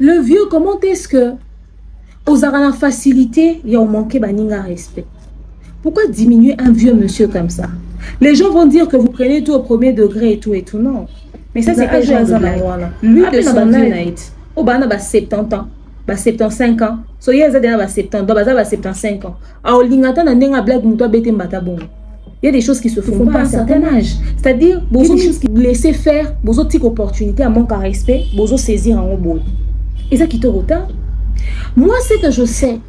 Le vieux, comment est-ce que aux arana facilité, il y a manqué baninga respect? Pourquoi diminuer un vieux monsieur comme ça? Les gens vont dire que vous prenez tout au premier degré et tout, non. Mais ça, c'est pas genre de blague. Lui, de son âge, au bana, 70 ans, 75 ans. So, il y a 70 ans, 75 ans. Alors, l'ingatan n'a pas blague, moutoua bête mbata bon. Il y a des choses qui se font pas à un certain âge. C'est-à-dire, il y a des choses qui laisser faire, besoin de petites opportunités à manque de respect, besoin de saisir en haut. Et ça qui te retard. Moi, ce que je sais,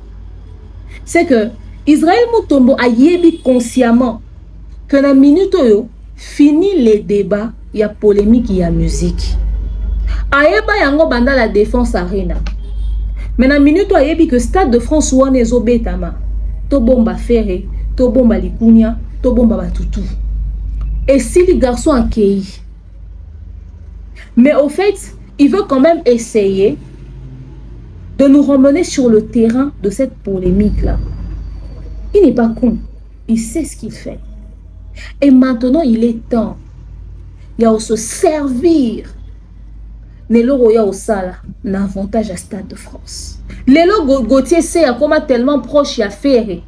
c'est que Israël Mutombo a yébi consciemment que dans la minute où fini les débats, il y a polémique, il y a musique. Ayeba yango banda la défense arena. Mais dans la minute où il y a que Stade de France ou Anezo Betama, to bomba ferré, to bomba likunya, to bomba batutu. Et si les garçons accueillent, mais au fait, il veut quand même essayer de nous ramener sur le terrain de cette polémique-là. Il n'est pas con. Il sait ce qu'il fait. Et maintenant, il est temps. Il y a à se servir. Nélo Roya au Sala, l'avantage à Stade de France. Lélo Gauthier sait à comment tellement proche il a fait.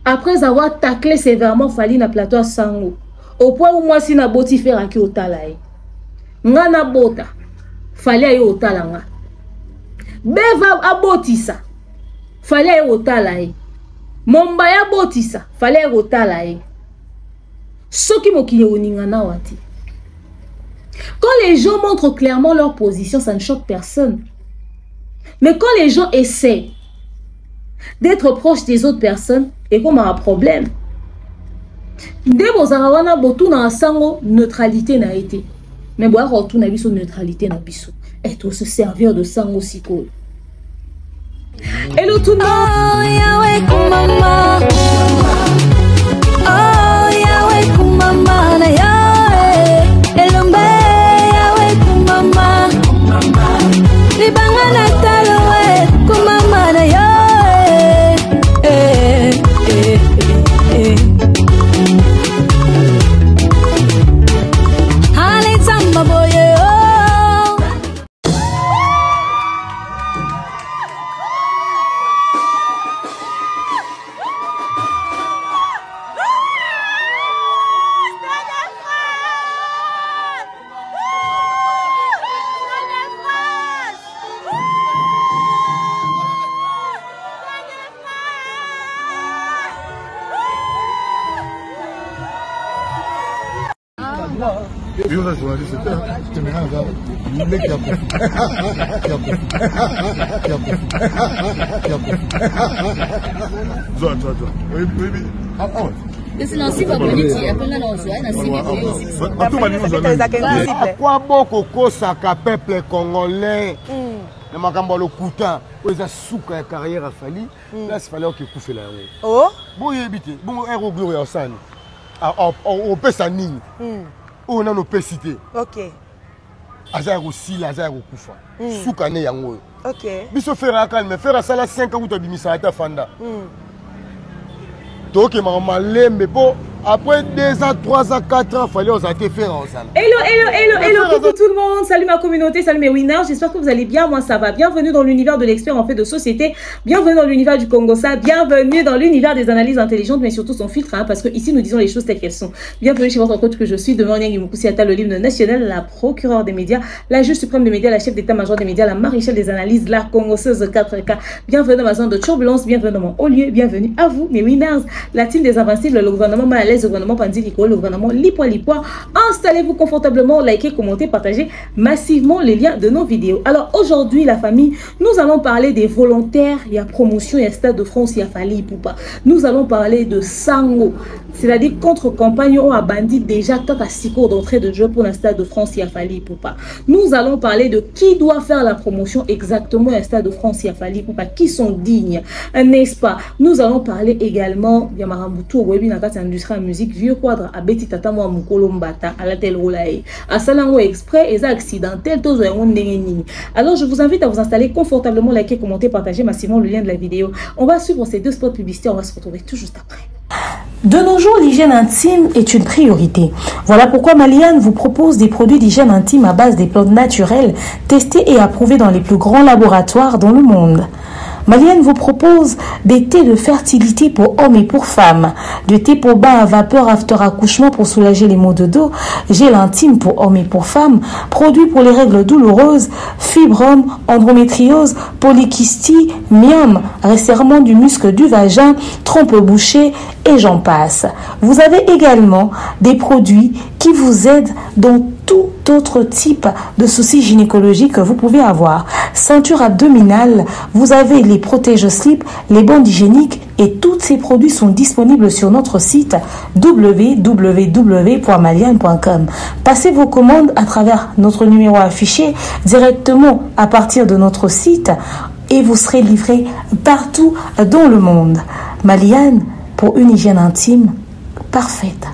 Après avoir taclé sévèrement Fali na plateau à Sango. Au point où moi, si na boti faire à qui au talaï. Nga na bota. Fali ayo au talanga. Beva abotisa. Fali ayo au talaï. Mombaya botisa. Fali ayo au talaï. Soki mokile oningana wati. Quand les gens montrent clairement leur position, ça ne choque personne. Mais quand les gens essaient d'être proches des autres personnes, et qu'on a un problème. Dès Zarawana botu na sango neutralité n'a été. Mais boire retour na biso neutralité na biso. Être se servir de sango siko. Hello tout le monde. Oh Yahweh kumama. Oh Yahweh kumama na Yahweh. Elombe Yahweh kumama. Libanga na taloe kumama na Yahweh. Quoi beaucoup kosa ka peuple congolais na makambo lokuta oza suka ya carrière afali là il fallait que kufe la yango oh bon yebite bon ero gloire ya sani on peut ça nini on a nos pécité OK aza aussi la aza kufa suka ne yango OK biso fera calme fera sala 5 ans utabimisa ata fanda donc malembe po après 2 ans, 3 ans, 4 ans, il fallait oser faire ensemble. Hello, coucou tout le monde. Salut ma communauté, salut mes winners. J'espère que vous allez bien. Moi, ça va. Bienvenue dans l'univers de l'expert en fait de société. Bienvenue dans l'univers du Congossa. Bienvenue dans l'univers des analyses intelligentes, mais surtout son filtre, hein, parce que ici, nous disons les choses telles qu'elles sont. Bienvenue chez votre coach que je suis, devant Nyang Moussiata, le livre national, la procureure des médias, la juge suprême des médias, la chef d'état-major des médias, la maréchale des analyses, la congosseuse 4K. Bienvenue dans ma zone de turbulence, bienvenue dans mon haut lieu, bienvenue à vous, mes winners. La team des invincibles, le gouvernement mal à l'aise, le gouvernement Pandili, le gouvernement Lipoa. Installez-vous confortablement, likez, commentez, partagez massivement les liens de nos vidéos. Alors aujourd'hui, la famille, nous allons parler des volontaires. Il y a promotion, il y a Stade de France, il y a Fali Poupa. Nous allons parler de Sango, c'est-à-dire contre-campagne ou à bandit déjà tant à 6 cours d'entrée de jeu pour le Stade de France, il y a Fali Poupa. Nous allons parler de qui doit faire la promotion exactement à Stade de France, il y a Fali Poupa, qui sont dignes, n'est-ce pas? Nous allons parler également, il y a Marambutu, webinaire industrie musique, vieux quadre à Betty Tata moi mukolo mbata à la telle roulaye à salango exprès et accidentel tous alors je vous invite à vous installer confortablement, liker, commenter, partager massivement le lien de la vidéo. On va suivre ces 2 spots publicitaires, on va se retrouver tout juste après. De nos jours, l'hygiène intime est une priorité. Voilà pourquoi Maliane vous propose des produits d'hygiène intime à base des plantes naturelles, testés et approuvés dans les plus grands laboratoires dans le monde. Maliane vous propose des thés de fertilité pour hommes et pour femmes, du thé pour bain à vapeur after accouchement pour soulager les maux de dos, gel intime pour hommes et pour femmes, produits pour les règles douloureuses, fibrome, endométriose, polykystie, myome, resserrement du muscle du vagin, trompe bouchée et j'en passe. Vous avez également des produits qui vous aident dans tout autre type de soucis gynécologiques que vous pouvez avoir. Ceinture abdominale, vous avez les protège-slip, les bandes hygiéniques et tous ces produits sont disponibles sur notre site www.maliane.com. Passez vos commandes à travers notre numéro affiché directement à partir de notre site et vous serez livré partout dans le monde. Maliane, pour une hygiène intime parfaite.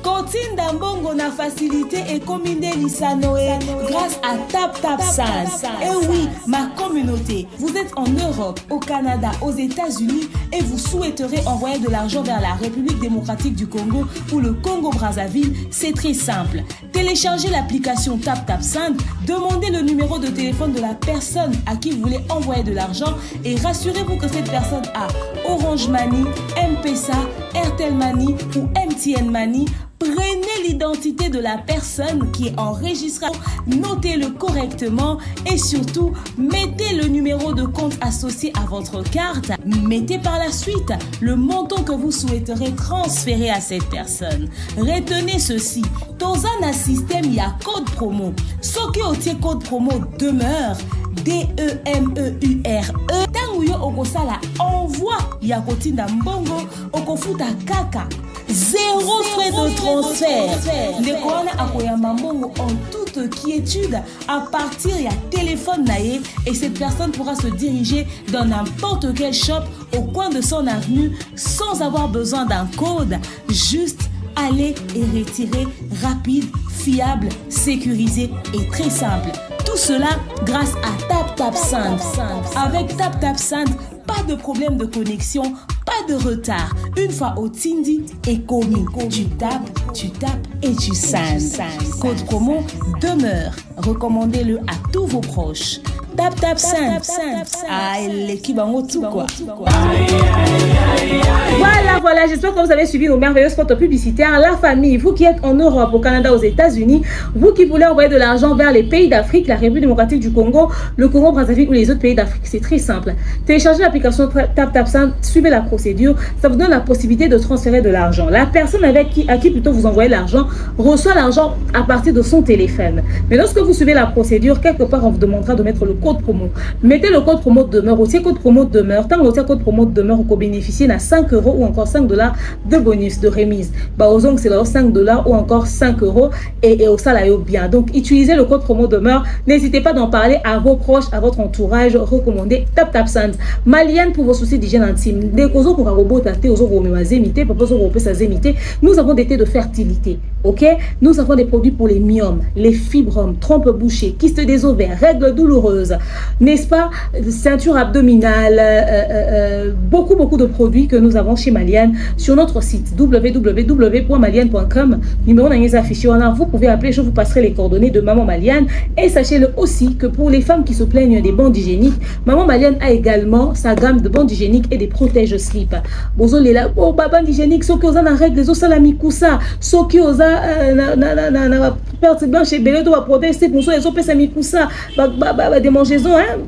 Continue d'ambongo na facilité et commune Lissanoé grâce à TapTapSend. Et oui, ma communauté, vous êtes en Europe, au Canada, aux États-Unis et vous souhaiterez envoyer de l'argent vers la République démocratique du Congo ou le Congo-Brazzaville, c'est très simple. Téléchargez l'application TapTapSend, demandez le numéro de téléphone de la personne à qui vous voulez envoyer de l'argent et rassurez-vous que cette personne a Orange Money, M-Pesa, Airtel Money ou MTN Money. Prenez l'identité de la personne qui est enregistrée, notez-le correctement et surtout, mettez le numéro de compte associé à votre carte. Mettez par la suite le montant que vous souhaiterez transférer à cette personne. Retenez ceci, dans un système, il y a code promo. Ce qui est code promo demeure. DEMEURE. Tango yo okosala envoi ya kotinda mbongo okofuta kaka. 0 frais de transfert. Ndekona akoyamba mbongo en toute quiétude à partir ya téléphone naé et cette personne pourra se diriger dans n'importe quel shop au coin de son avenue sans avoir besoin d'un code. Juste aller et retirer rapide, fiable, sécurisé et très simple. Tout cela grâce à TapTapSend. Avec TapTapSend, pas de problème de connexion, pas de retard. Une fois au Tindi et commis, tu tapes et tu sends. Code promo demeure. Recommandez-le à tous vos proches. TapTapSend. Ah, l'équipe en tout quoi. Voilà, j'espère que vous avez suivi nos merveilleux spots publicitaires. La famille, vous qui êtes en Europe, au Canada, aux États-Unis, vous qui voulez envoyer de l'argent vers les pays d'Afrique, la République démocratique du Congo, le Congo-Brazzaville ou les autres pays d'Afrique, c'est très simple. Téléchargez l'application TapTapSend, suivez la procédure, ça vous donne la possibilité de transférer de l'argent. La personne à qui plutôt vous envoyez l'argent reçoit l'argent à partir de son téléphone. Mais lorsque vous suivez la procédure, quelque part on vous demandera de mettre le code promo. Mettez le code promo demeure, aussi code promo demeure. Tant que le code promo demeure, vous pouvez bénéficier de 5 € ou encore 5 $ de bonus, de remise. Bah, osons que c'est 5 $ ou encore 5 € et au salaire bien. Donc, utilisez le code promo demeure. N'hésitez pas d'en parler à vos proches, à votre entourage. Recommandez TapTapSend. Maliane pour vos soucis d'hygiène intime. Nous avons des thés de fertilité. Ok? Nous avons des produits pour les myomes, les fibromes, trompes bouchées, kystes des ovaires, règles douloureuses, n'est-ce pas? Ceinture abdominale, beaucoup de produits que nous avons chez Maliane sur notre site www.maliane.com. Numéro n'est affiché. Vous pouvez appeler, je vous passerai les coordonnées de Maman Maliane. Et sachez-le aussi que pour les femmes qui se plaignent des bandes hygiéniques, Maman Maliane a également sa gamme de bandes hygiéniques et des protège-slip. Bozolé là, oh, bandes hygiéniques, ceux qui ont la règle, les os salamikousa, ceux qui ont la perte blanche et belé doit protéger pour ceux qui ont samikousa, démangeaison, hein.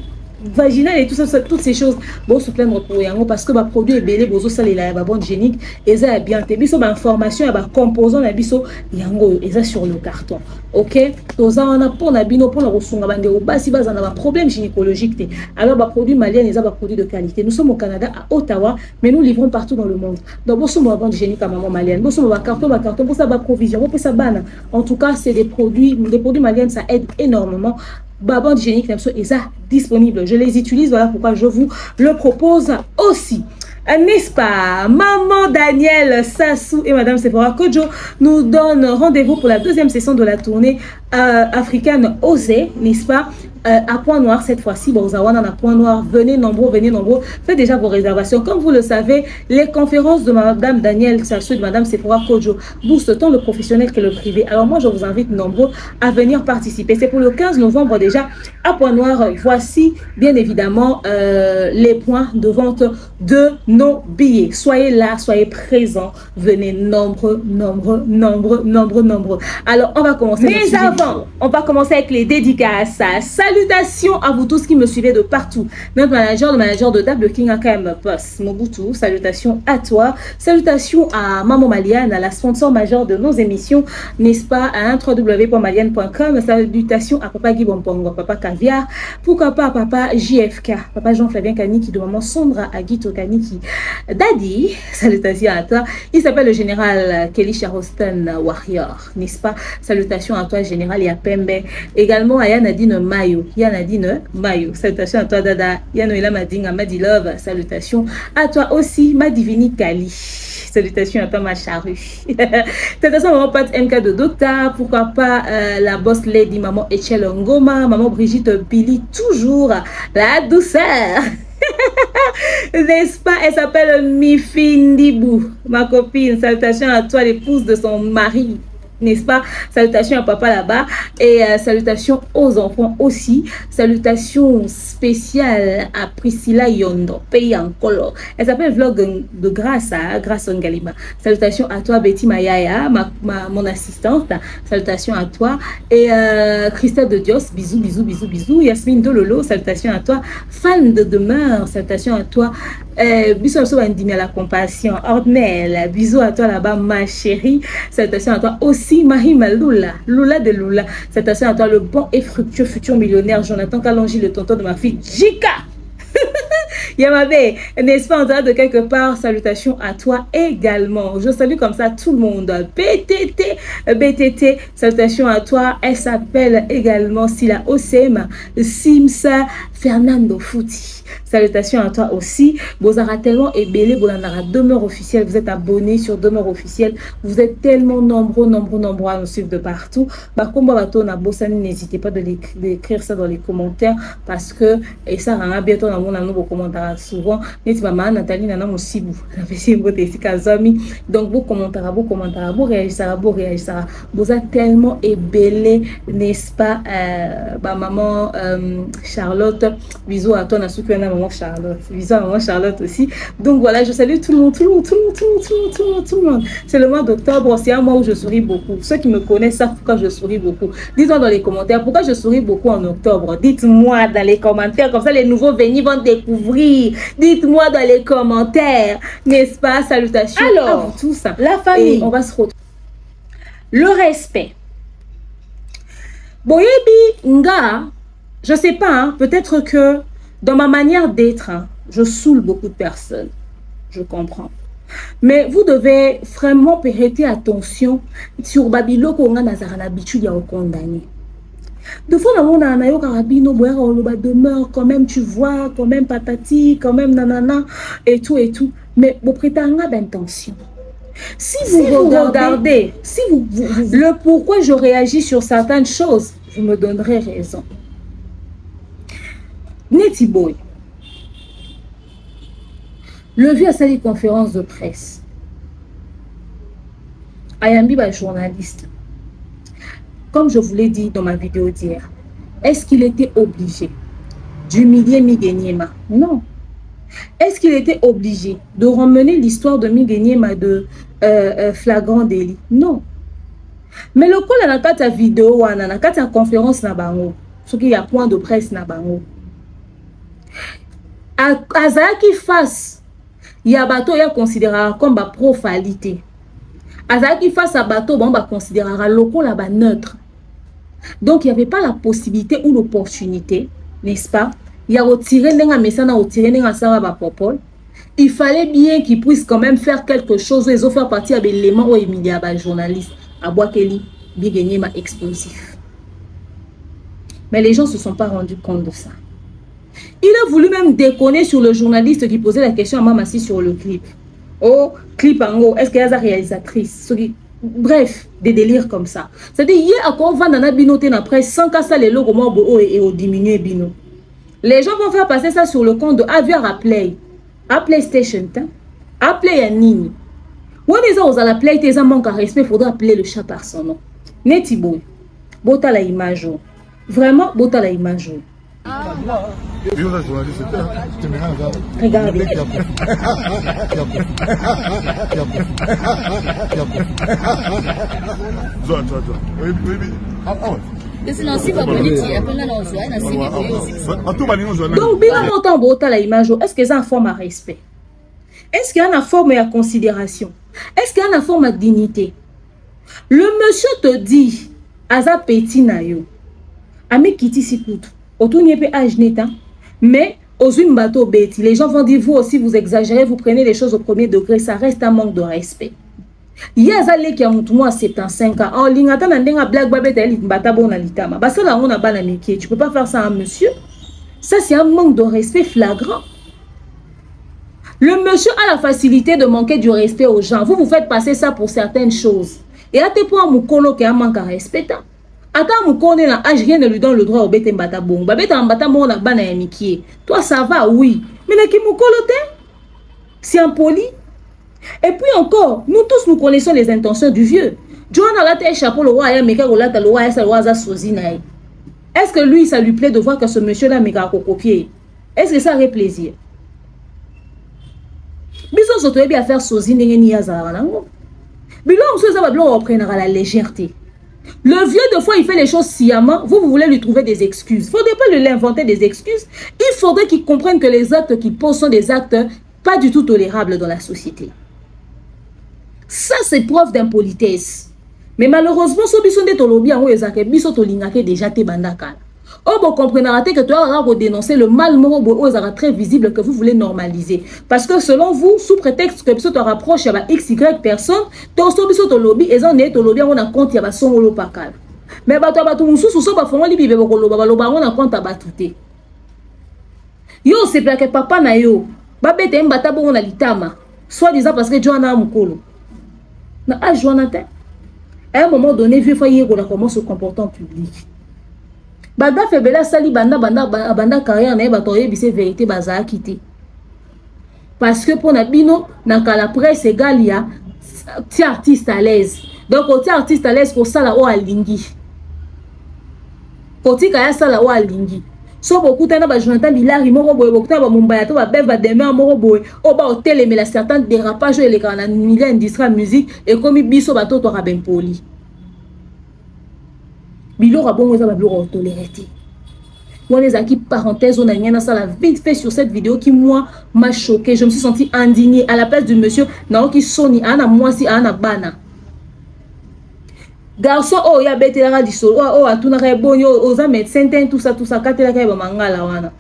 Vaginale et tout ça, toutes ces choses bon se plaindre pour yango parce que ba produit est belé bozo salela ba bande hygiénique et ça bien te biso ba information ba composant na biso yango et ça sur le carton. OK, toza on a pour na bino pour na rosunga bande o basi baza na ba problème gynécologique te. Alors ba produit malien et ça ba produit de qualité. Nous sommes au Canada à Ottawa mais nous livrons partout dans le monde. Donc boso ba bande hygiénique à maman malienne, boso ba carton pour ça ba provision, pour ça bana. En tout cas, c'est des produits maliens, ça aide énormément. Bande hygiénique est ça disponible. Je les utilise, voilà pourquoi je vous le propose aussi. N'est-ce pas? Maman Daniel Sassou et Madame Sephora Kojo nous donnent rendez-vous pour la deuxième session de la tournée africaine Osée, n'est-ce pas? à Point Noir cette fois-ci. Bozawana à Point Noir. Venez nombreux, venez nombreux. Faites déjà vos réservations. Comme vous le savez, les conférences de Madame Danielle Sassou et de Madame Sephora Kojo boostent tant le professionnel que le privé. Alors moi, je vous invite nombreux à venir participer. C'est pour le 15 novembre déjà à Point Noir. Voici bien évidemment les points de vente de nos billets. Soyez là, soyez présents. Venez nombreux, nombreux, nombreux, nombreux, nombreux. Alors, on va commencer. Mais avant, on va commencer avec les dédicaces. Salutations à vous tous qui me suivez de partout. Notre manager, le manager de Dab, le King AKM Boss Mobutu. Salutations à toi. Salutations à Maman Maliane, la sponsor majeure de nos émissions, n'est-ce pas, à www.maliane.com. Salutations à Papa Guy Bompongo, Papa Caviar. Pourquoi pas à Papa JFK, Papa Jean-Flavien Kaniki, de Maman Sondra Aguito Kaniki. Daddy, salutations à toi. Il s'appelle le général Kelly Charleston Warrior, n'est-ce pas? Salutations à toi, général Yapembe. Également à Yanadine Mayo. Yanadine Mayo. Salutations à toi, Dada. Yanoïla Madinga Madilove. Salutations à toi aussi, ma divini Kali. Salutations à toi, ma charrue. Salutations à maman Pat MK de Docta. Pourquoi pas la boss lady, maman Echel Ngoma, maman Brigitte Billy, toujours la douceur. N'est-ce pas? Elle s'appelle Mifindibou, ma copine. Salutations à toi, l'épouse de son mari. N'est-ce pas? Salutations à papa là-bas. Et salutations aux enfants aussi. Salutations spéciales à Priscilla Yondo, pays en color. Elle s'appelle Vlog de Grâce à Grâce Ngalima. Salutations à toi, Betty Mayaya, mon assistante. Salutations à toi. Et Christelle de Dios, bisous, bisous, bisous, bisous. Yasmine Dololo, salutations à toi. Fan de demeure, salutations à toi. Bisous à la compassion. Ordnel, bisous à toi là-bas, ma chérie. Salutations à toi aussi, Mahima Lula, Lula de Lula. Salutations à toi, le bon et fructueux futur millionnaire Jonathan Kalonji, le tonton de ma fille Jika. Yamabe, n'est-ce pas, en train de quelque part? Salutations à toi également. Je salue comme ça tout le monde. BTT, salutations à toi. Elle s'appelle également Sila Osem, Simsa Fernando Fouti. Salutations à toi aussi. Bozara tellement et belé, Bolandara demeure officielle. Vous êtes abonnés sur demeure officielle. Vous êtes tellement nombreux à nous suivre de partout. Par contre, n'hésitez pas d'écrire ça dans les commentaires parce que, et ça rend bientôt dans mon nouveau commentaire souvent. Nathalie Nana Moussibou. Donc, vous réagissez. Vous êtes tellement ébellé, n'est-ce pas, maman Charlotte. Bisous à toi, maman Charlotte. Bisous à maman Charlotte aussi. Donc voilà, je salue tout le monde. C'est le mois d'octobre, c'est un mois où je souris beaucoup. Ceux qui me connaissent savent pourquoi je souris beaucoup. Dites-moi dans les commentaires pourquoi je souris beaucoup en octobre. Dites-moi dans les commentaires, comme ça les nouveaux venus vont découvrir. Dites-moi dans les commentaires, n'est-ce pas? Salutations à vous tous. La famille, on va se retrouver. Le respect. Boyebi Nga, je sais pas, hein, peut-être que dans ma manière d'être, hein, je saoule beaucoup de personnes. Je comprends. Mais vous devez vraiment prêter attention sur Babilo qu'on a l'habitude à condamner. De fois, on a un carabino, demeure quand même, tu vois, quand même patati, quand même nanana, et tout. Mais vous prêtez d'intention. Si vous regardez, le pourquoi je réagis sur certaines choses, vous me donnerez raison. Netiboy, le vieux a sali conférence de presse. Ayambi est journaliste. Comme je vous l'ai dit dans ma vidéo d'hier, est-ce qu'il était obligé d'humilier Migueniema? Non. Est-ce qu'il était obligé de ramener l'histoire de Migueniema de flagrant délit? Non. Mais le coup, dans la vidéo, dans la conférence, ce qui y a point de presse, Azaki face, il y a bateau, il y a considéré comme profalité. Azaki face à bateau, on va considérer local là-bas neutre. Donc il n'y avait pas la possibilité ou l'opportunité, n'est-ce pas? Il y a retiré un message, il fallait bien qu'il puisse quand même faire quelque chose. Ils ont fait partie de l'élément où il y a un journaliste à Boakeli, Bigeniema explosif. Mais les gens ne se sont pas rendus compte de ça. Il a voulu même déconner sur le journaliste qui posait la question à Mamassi sur le clip. Oh, clip en haut, est-ce qu'il y a une réalisatrice? Bref, des délires comme ça. C'est-à-dire, hier, à quoi on va dans la binote après, sans casser les logos et au diminuer bino. Les gens vont faire passer ça sur le compte de Aviar à Play. À PlayStation, à Play à Nini. Où les gens à la Play, tes amants manquent à respect, il faudra appeler le chat par son nom. Netibo, bota la image. Vraiment, bota la image. Regardez. Donc, bien longtemps, bota la image. Est-ce que ça a une forme à respect? Est-ce qu'il y a une forme à considération? Est-ce qu'il y a une forme à dignité? Le monsieur te dit, Aza petit na yo, Ame kiti si poutre. Autour n'y a pas âge neta, mais aux une bateau bêti. Les gens vont dire, vous aussi, vous exagérez, vous prenez les choses au premier degré, ça reste un manque de respect. Il y a Zalé qui a monté moi à 75 ans. En ligne, attends, on a blague babette, elle est bon à l'itama. Bah, ça là, on a ban amitié. Tu peux pas faire ça à un monsieur. Ça, c'est un manque de respect flagrant. Le monsieur a la facilité de manquer du respect aux gens. Vous faites passer ça pour certaines choses. Et à tes points, mon colo qui a un manque à respect. Attends, mon connaît là, rien ne lui donne le droit au bête mbata bon. Babette mbata bon na ban amitié. Toi, ça va, oui. Mais n'est-ce que mon colo c'est impoli. Et puis encore, nous tous nous connaissons les intentions du vieux. John a la tête chapeau le roi et meka golata le roi et sa loisa sozinaï. Est-ce que lui, ça lui plaît de voir que ce monsieur-là meka copier? Est-ce que ça aurait plaisir? Biso soto bien faire sozi ni yazara nango. Bilo on se va blo reprendre à la légèreté. Le vieux de fois il fait les choses sciemment, vous voulez lui trouver des excuses. Faudrait pas lui inventer des excuses. Il faudrait qu'il comprenne que les actes qu'il pose sont des actes pas du tout tolérables dans la société. Ça c'est preuve d'impolitesse. Mais malheureusement so biso nde tolobi yango ezake biso tolingake déjà te bandaka. Oh, vous comprenez que tu as dénoncer le mal très visible que vous voulez normaliser. Parce que selon vous, sous prétexte que tu te rapproches à XY personne, tu as un lobby et tu lobby on a compte à son holo pakal. Mais tu as tout sous so ba fongo libi bebo koloba baloba on a compte à batouté. Yo c'est plaqué papa na yo. Ba bete mbata bo on a litama. Soit disant parce que Joana mukolo. Na a Jonathan. À un moment donné, vieux foyer comment se comporter en public. Banda febela sali banda carrière na batoye bise vérité baza quitter. Parce que pour na bino na la presse égale ya ti artiste à l'aise. Donc ti artiste à l'aise pour ça la o alingi. Pour ti kaya ça la o alingi. So beaucoup tana ba Jonathan Bilari moko boye beaucoup ba Mumbaya to ba beva demain moko boye o ba hôtel mais la certains dérapages et les kana milieu industrie musique et comme biso bato to raben poli. Bilo rabon ça va bilo tolérer. On les a qui parenthèse on a rien ça la vite fait sur cette vidéo qui moi m'a choqué, je me suis senti indignée à la place du monsieur non qui soni ana moi si ana bana. Garçon oh ya bete la di solo oh atuna ka bonyo oza médecin tout ça katela ka ba mangala wana.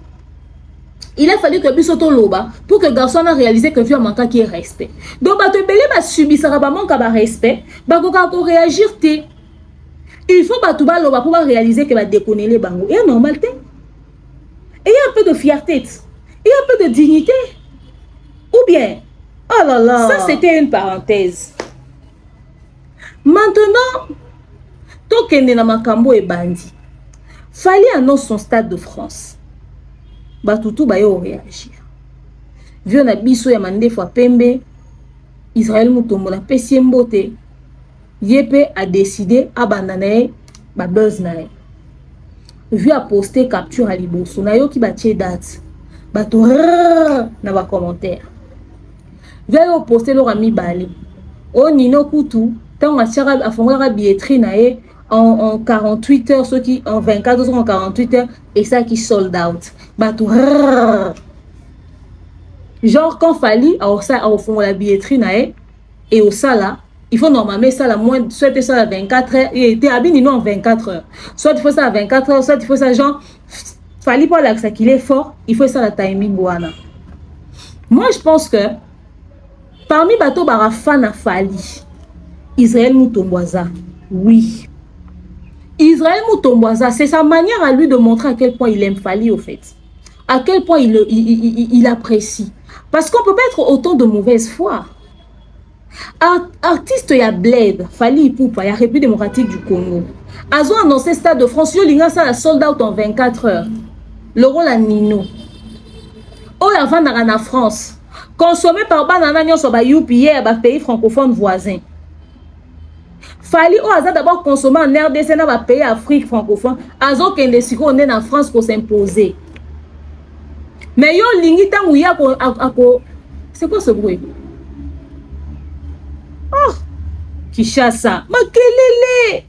Il a fallu que biso to loba pour que garçon a réalisé que vieux manque qui est respect. Donc ba te belé ba subir ça ba manque ba respect, ba ko réagir té. Il faut pas tout bas pour réaliser que va déconner les bangos. Et normal, il y a un peu de fierté. Il y a un peu de dignité. Ou bien, oh là là. Ça, c'était une parenthèse. Maintenant, Tokende na makambo et bandi. Fallait annoncer son stade de France. Batoutou ba yo réagir. Vieux na biso ya mande fois pembe. Israël Mutombo na pesi mbote. Yépe a décidé à abandonner ba buzz nae. Vu a posté capture à liboso na yo ki batie date. Bato na ba commentaire. Vu a posté leur ami Bali. O nino kutu tant a chara a fongala billetterie nae en 48 heures ceux qui en 24 heures en 48 heures et ça qui sold out. Bato genre quand fallait a ça au fond la billetterie nae et au sala il faut normalement ça la moins soit ça à 24 heures et était habillé en 24 heures. Soit il faut ça à 24 heures, soit il faut ça genre fallait pas là que ça qu'il est fort, il faut ça la timing wana. Moi je pense que parmi bateau barafana fali Israël Mutomboza. Oui. Israël Mutomboza, c'est sa manière à lui de montrer à quel point il aime Fali au fait. À quel point il apprécie. Parce qu'on peut pas être autant de mauvaise foi. Artiste ya Bled, Fally Ipupa, ya République démocratique du Congo. Azo annoncé Stade de France, yo linga ça la sold out en 24 heures. Le rôle à Nino. Oh la vente en France. Consommé par banana nyon so ba UPA ba pays francophone voisin. Fally o aza d'abord consommé en RDC na ba pays Afrique francophone. Azo kende siko on est en France pour s'imposer. Mais yo lingi tangu ya ko c'est quoi ce bruit? Oh, Kishasa, makelele.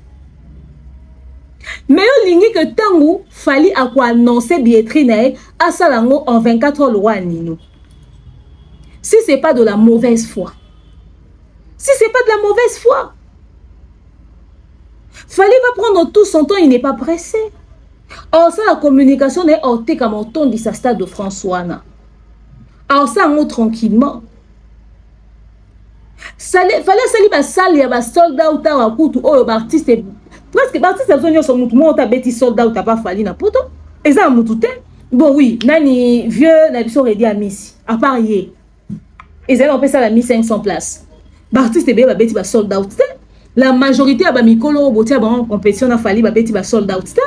Mais yo lingi que tangu Fally a quoi annoncer billetterie na a salango en 24 heures le roi Nino. Si c'est pas de la mauvaise foi. Si c'est pas de la mauvaise foi. Fally va prendre tout son temps, il n'est pas pressé. Or ça la communication est hortée comme on tourne du Stade de François. Alors ça on tranquillement. Fallait salir ba salle ya ba sold out wa kutu o artiste presque artiste besoin son mutu mo ta beti sold out pas Fally na poto eza mutu te bon oui nani vieux na biso redi amisi à part hier ils ont fait ça la 1500 places ba artiste be ba beti ba sold out te la majorité ba mikolo botia ba en compétition na Fally ba beti ba sold out te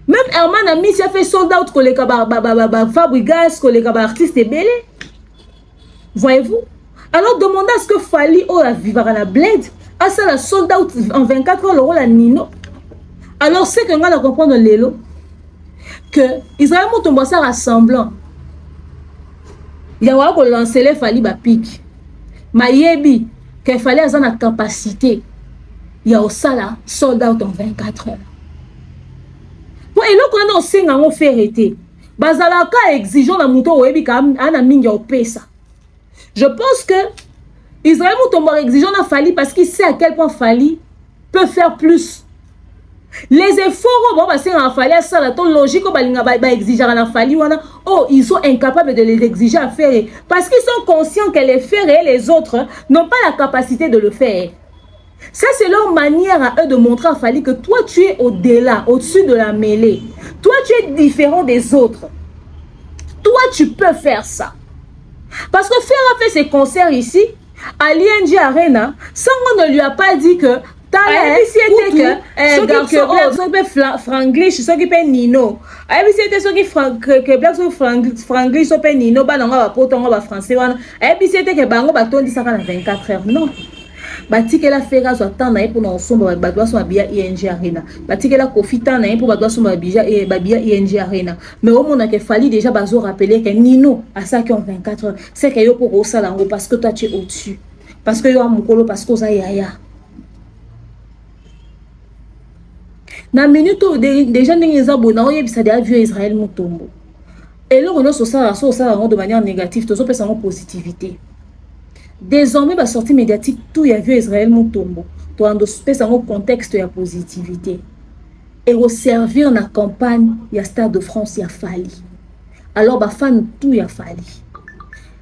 même Herman Amisi a fait sold out ko le ka ba Fabrigas ko le ka ba artiste belé voyez-vous. Alors demandez à ce que Fally ou la vivre à la Bled à ça la sold out en 24 heures le rôle à Nino. Alors c'est que on va comprendre l'élo que Israël Moutombo ça rassemblant. Il y a ko lancer les Fally ba pic. Mayebi que Fally a la capacité. Il y a au sala sold out en 24 heures. Pour elo ko on singa on fait arrêter. Bazalaka exigeant la mouton oyebi ka ana mingi au pesa. Je pense que Israël Moutombo exigeant à Fally parce qu'il sait à quel point Fally peut faire plus. Les efforts, bon, parce qu'il a Fally à ça, la logique, ils sont incapables de les exiger à faire. Parce qu'ils sont conscients que les faire et les autres n'ont pas la capacité de le faire. Ça, c'est leur manière à eux de montrer à Fally que toi, tu es au-delà, au-dessus de la mêlée. Toi, tu es différent des autres. Toi, tu peux faire ça. Parce que Fer a fait ses concerts ici, à l'ING Arena, sans qu'on ne lui a pas dit que Franglish, ceux qui paient Nino. Ceux qui Franglish, ceux qui Nino, français. Que Bango Baton dit ça dans 24 heures. Non. Bati que la fera soit tant pour nous sommes badwa son bia ING Arena. Bati que la profita na pour badwa son babia ING Arena. Mais au moment que Fally déjà bazo rappeler que Nino à ça qui ont 24 heures, c'est que yo pour ça là parce que toi tu es au-dessus. Parce que yo a mukolo parce que ça yaya. Na minute déjà n'engeza bona o yebisa de vieux Israël Moutombo. Et là on a ça de manière négative, tout ça peut sans positivité. Désormais, la sortie médiatique, tout y a vu Israël Moutombo. Tu as un contexte de positivité. Et au servir dans la campagne, il y a Stade de France, il y a Fally. Alors, bah, fan, tout y a Fally.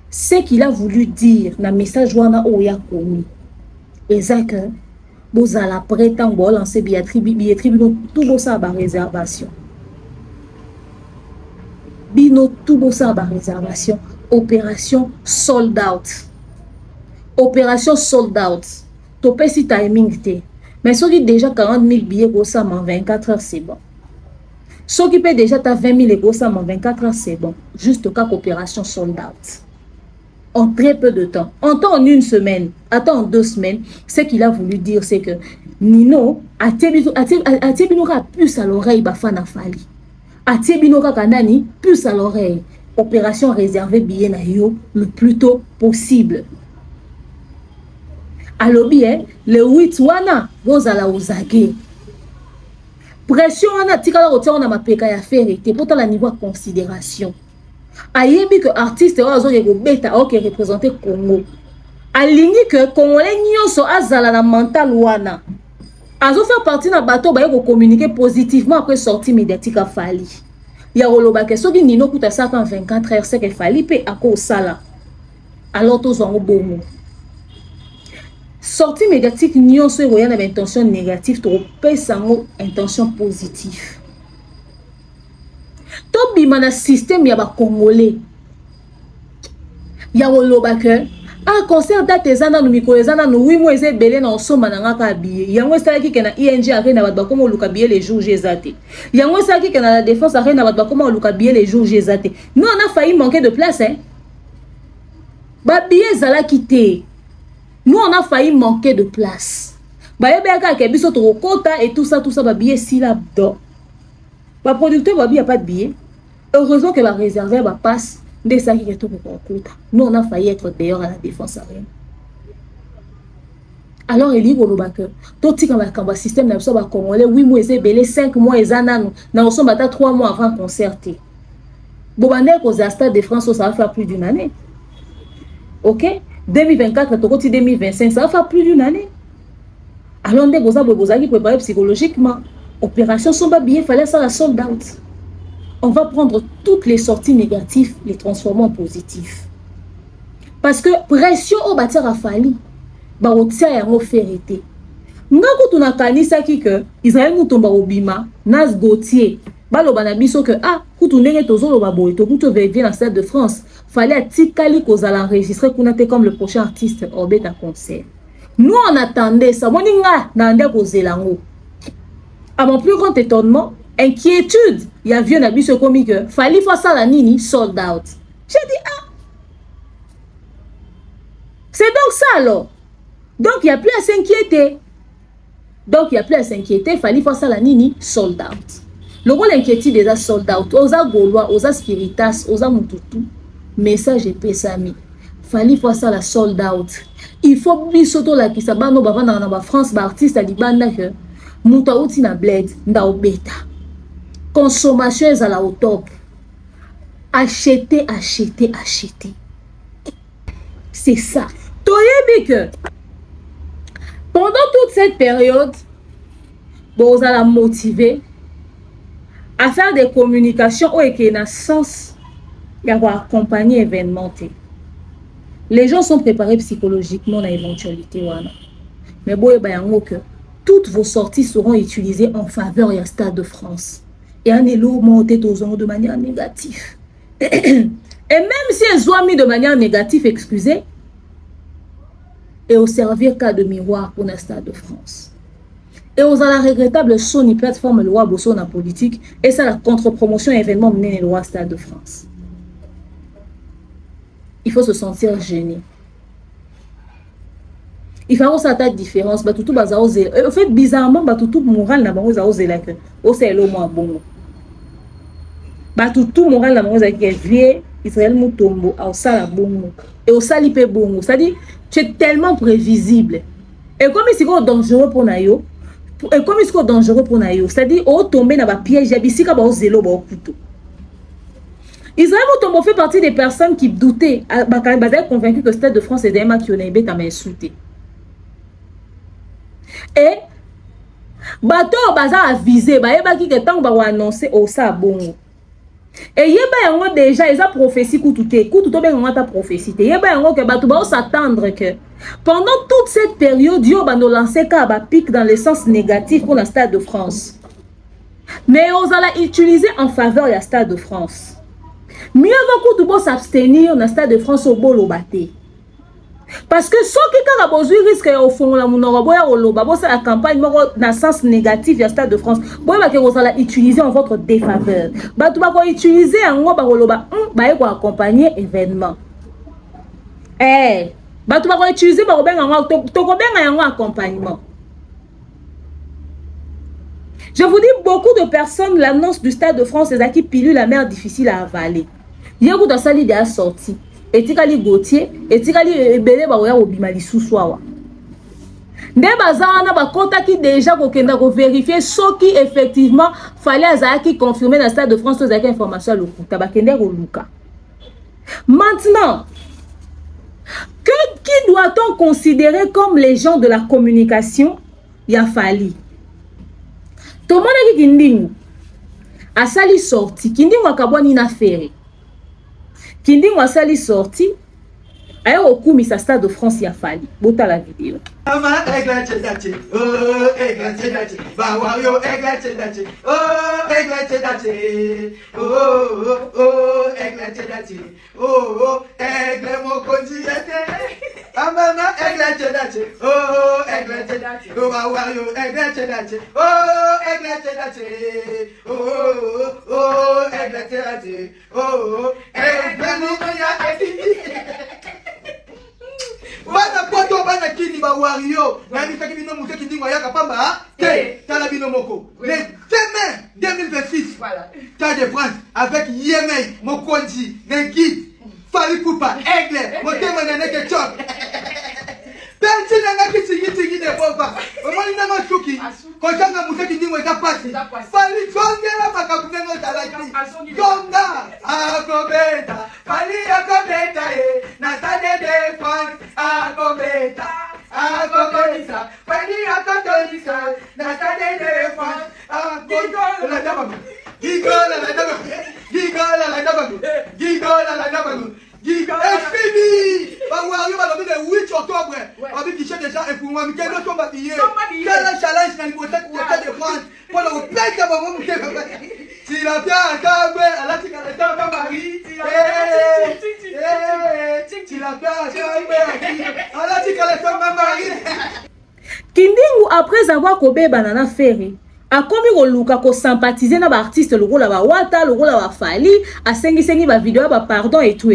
Ce qu'il a voulu dire dans le message, où il y a commis. Et ça que, vous allez prétendre, vous lancer billetterie, tout ça, bah, réservation. Bino, tout ça, bah, réservation. Opération sold out. Opération sold out. Tu peux si timing te. Mais ceux qui déjà 40 000 billets en 24 heures, c'est bon. Ceux qui paient déjà 20 000 en 24 heures, c'est bon. Juste au cas opération sold out. En très peu de temps. En une semaine, en 2 semaines, ce qu'il a voulu dire, c'est que Nino a plus à l'oreille, Bafana Fally. A Tebinoka Kanani, plus à l'oreille. Opération réservée billet na yo le plus tôt possible. Alors bien, le 8 wana, vous allez vous aguer. Pression wana, tika la on a ma peka ya faire et pour la niveau de considération. Ayebi que artiste ozo yego beta o qui représenter Congo. Alingi que Congolais nyonso azala na mental wana. Azo faire partie na bateau ba yego communiquer positivement après sortie médiatique à Fally. Ya roloba que soki Nino kuta ça en 24 heures c'est que Fally pe ako sala. Alors tous en bomo. Sortie médiatique, nous avons une intention négative, tu as une intention positive. Tout le système, il y a des Congolais. Il y a des Ah, concert date ezana no miko ezana no 8 mois eze belé na osomba na ngaka billet. Yango salaki ke na ING arena ba koma luka billet les jours jezate. Yango salaki ke na la défense arena ba koma luka billet les jours jezate. Nous on a failli manquer de place hein. Ba billet zala quitté. Nous on a failli manquer de place. Ba yebeka ke biso to kota et tout ça ba billet si là dedans. Ba producteur ba billet pas de billet. Heureusement que la réserve ba passe. Nous, on a failli être d'ailleurs à la défense arène. Alors, il y a tout le système n'a pas congolais. 8 mois, 5 mois, 3 mois avant de concerter. Bon, au Stade de France, ça va faire plus d'une année. Ok? 2024, 2025, ça va faire plus d'une année. Alors, on a préparé psychologiquement. Opération Somba Billet, il fallait ça la sold out. On va prendre toutes les sorties négatives, les transformer en positifs. Parce que pression au bâtiment a fallu. Ba otia ya ngo ferité. Ngako tuna kanisa ki que Israël mutomba obima, Nas Gauthier, ba lo bana biso que ah, kutu ndenge tozolo ba boy, to kutu vient dans Stade de France, fallait atikali kozala enregistrer kunate comme le prochain artiste Orbet à concert. Nous on attendait ça, moninga na ndé kozelango. À mon plus grand étonnement, inquiétude, il y a vieux nabi ce comique, fallait faire ça la nini sold out. J'ai dit ah. C'est donc ça alors. Donc il n'y a plus à s'inquiéter. Il fallait faire ça la nini sold out. Le rôle inquiétude déjà sold out. Osa Gaulois, Osa Spiritas, Osa Mututu. Message et pesami. Fallait faire ça la sold out. Il faut bisoto la qui s'abano bavana na France ba artiste ali banda que muta uti na bled nda obeta. Consommation est à la au top. Acheter. C'est ça. Toyebi que pendant toute cette période, vous allez motiver à faire des communications où il y a un sens d'avoir accompagné l'événement. Les gens sont préparés psychologiquement à l'éventualité. Mais bon, que toutes vos sorties seront utilisées en faveur du Stade de France. Et un élo monté de manière négative. Et même si elles ont mis de manière négative, excusez, et au servir cas de miroir pour le Stade de France. Et aux la regrettable Sony plateforme loi bosso na politique et ça la contre-promotion événement mené le loi Stade de France. Il faut se sentir gêné. Il faut avoir cette différence. Bah tout bas en fait bizarrement bah tout moral na bango za oser là que au c'est le moins bon. Bah tout moral na bango za qui est vieux Israël mutombo au sala bongo et au salipe bongo. C'est-à-dire tu es tellement prévisible. Et comme c'est dangereux pour Nayo, et comme c'est dangereux pour Nayo, c'est-à-dire au tomber dans un piège, j'habite au zélo au couteau. Israël Mutombo fait partie des personnes qui doutaient, convaincu que le Stade de France est des gens qui ont été insultés. Et bateau bazar a visé, qui que tant va annoncer au sa bongo. Et yeba déjà ils a prophétie kutu ben on a ta prophétie yeba yango que batu ba s'attendre que pendant toute cette période yo ba no lancer ka ba pic dans le sens négatif pour le Stade de France, mais on va utiliser en faveur du Stade de France. Mieux vaut kutu bo s'abstenir dans le Stade de France au bolo baté. Parce que ceux qui ont besoin risque au fond la la campagne dans le sens négatif du Stade de France, vous allez utiliser en votre défaveur. Vous allez utiliser en accompagner l'événement. Vous allez utiliser en accompagnement. Je vous dis, beaucoup de personnes, l'annonce du Stade de France, c'est qui pilule la mer difficile à avaler. Il y a beaucoup de salles qui sont sorties. Et tikali Gauthier, et tikali ebele ba oya obima lisusuawa. Nde bazana ba contacti déjà ko kenda ko vérifier ce qui effectivement fallait azaki confirmer dans le Stade de France aux informations le kuta ba kenda ko luka. Maintenant, qui doit-on considérer comme les gens de la communication? Ya fali. Tout le monde a dit kindingu. A sali sorti, kindingu akabwani na ferry. Kindi Mwasali sorti, aye okumi sa Stade de France ya fali. Bota la vidéo. Mama, eglechedache. Oh, eglechedache. Oh, wawayo, eglechedache. Oh, eglechedache. Oh, eglechedache. Oh, bana poto bana kini ba wario na ni takini no muteki ndingo yaka pamba te tala bino moko le demain 2026 voilà Stade de France avec Yémen Mokonji Nengid Fali Poupa Aigle motema nene ke chok pensi nanga kisigi de bova omoni na masuki ko tanga muteki ndingo ya pasi Fali kongela makakunengo talaki konga akobeta Fali akobeta na Stade de France akobeta akokonisa Fali akokonisa na Stade de France gigola la daba gigola la daba gigola la daba gigola la daba gigola fini ba wario ba le 8 octobre on dit qu'il déjà et pour moi quel autre combat hier quel challenge dans le Stade de France pour le pète ba mo mute si la bien akabwe ala tikala tamba mari si la bien akabwe ala tikala tamba mari Kindingu après avoir kobé banana ferry a komi koluka ko sympathiser na ba artiste lokola ba Wata lokola ba Fali a sengi ba vidéo ba pardon et tout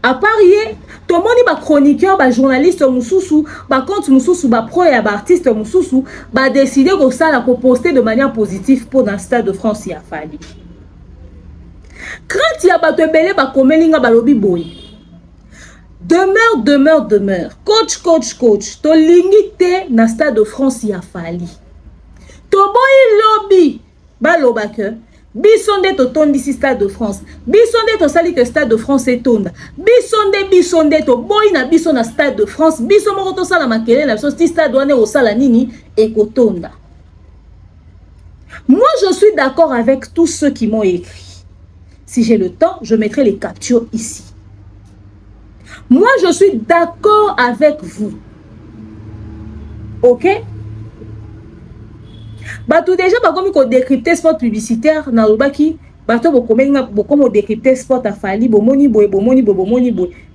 à part yé tomoni ba chroniqueur ba journaliste mususu ba compte mususu ba pro ya ba artiste mususu ba décider ko sala ko poster de manière positive pour dans Stade de France ya Fali quand ya ba tebele ba komelinga ba lobi boy demeure coach to lingité na Stade de France ya Fali to boy lobby ba lobaka bisonde to tondi si Stade de France bisonde to sali que Stade de France etonda bisonde to boy na biso na Stade de France biso moko to sala makele na biso si stade wane o sala nini ekotonda. Moi je suis d'accord avec tous ceux qui m'ont écrit. Si j'ai le temps, je mettrai les captures ici. Moi je suis d'accord avec vous. OK? Bah tout déjà pas comme qu'on décrypter spot publicitaire na lobaki bato bokomo décrypter spot à Fali bomoni boy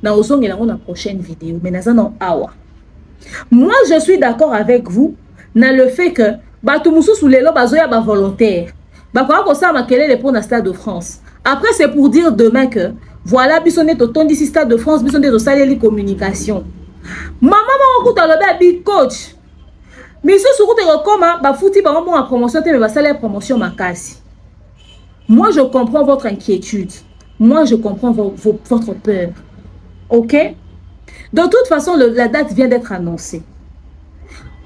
na osonge na la prochaine vidéo mais naza non awa. Moi je suis d'accord avec vous na le fait que bato mususu lelo bazoya ba volontaire bakwa ko sa makelele pour na Stade de France. Après c'est pour dire demain que voilà bisonné to tondi si Stade de France bisonné to saleli communication. Maman okuta loba bi coach mais ce surtout comment ba fouti ba mon promotion te mais ba salaire promotion makasi. Moi je comprends votre inquiétude. Moi je comprends votre peur. OK? De toute façon la date vient d'être annoncée.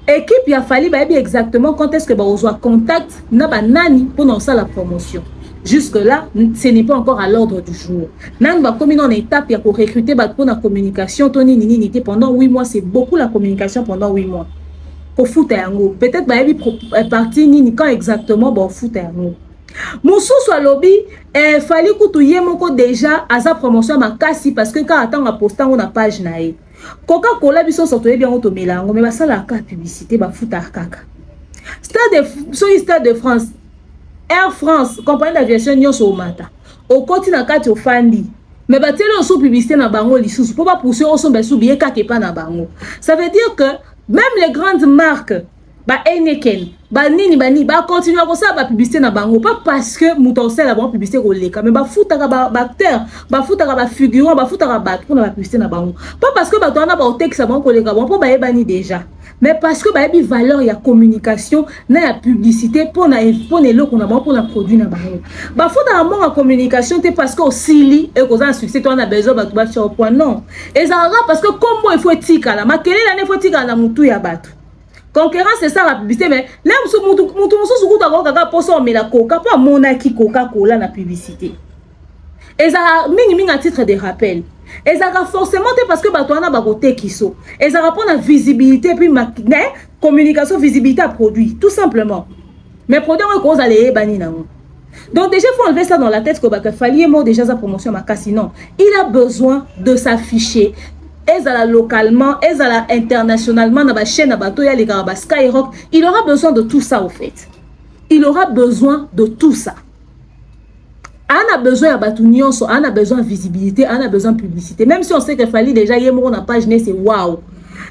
Équipe il a fallu ba exactement quand est-ce que ba ozo contact na ba nani pour lancer la promotion. Jusque là, ce n'est pas encore à l'ordre du jour. Nan va comme une étape pour recruter ba pour la communication Tony nini pendant 8 mois, c'est beaucoup la communication pendant 8 mois. Peut-être que parti ni quand exactement bon foot Moussou soit lobby fallait que tu déjà à sa promotion ma kasi parce que quand attend à poster on a page nae Coca-Cola biso sortir bien auto mélange mais ça la carte publicité ba foot kaka Stade de France Air France compagnie d'aviation nyonso mata au côté na kati ofandi mais ba télé sous publicité na bango lisusu pour pas pousser au son besu bien kake pa na bango. Ça veut dire que même les grandes marques, bah Heineken, bah nini, bah continuer à ça, bah publicité na bango, pas parce que mouton la bonne publicité au lait, mais bah foutara bah acteur, bah foutara bah figurant, bah foutara bah pour la publicité na bango, pas parce que bah toi on a bah texte bon collègue bon pour bah bani déjà, mais parce que bah y a valeur, il y a communication, na la publicité pour les lots qu'on a bon pour la produit na bango, bah foutara bon en communication, c'est parce que aussi et qu'on a un succès, toi on a besoin bah tu vas sur au point non, et ça va parce que comment il faut tika là, ma quelle est l'année faut tika la moutou ya battu. Concurrence c'est ça la publicité mais là moutou sous kaka poso mais la coca pas monaki Coca-Cola la publicité. Et ça minimum à titre de rappel. Et ça forcément parce que batouana ba côté qui so. Et ça répond à visibilité puis communication visibilité à produit tout simplement. Mais produit on cause aller bani nango. Donc déjà faut enlever ça dans la tête que bah fallait mot déjà sa promotion ma sinon il a besoin de s'afficher. Ezala localement, ezala internationalement, na ba chaîne na bato ya les gars Skyrock, il aura besoin de tout ça au fait. Il aura besoin de tout ça. On a besoin de batunion, on a besoin de visibilité, on a besoin de publicité. Même si on sait que Fali déjà y a mon page, c'est waouh.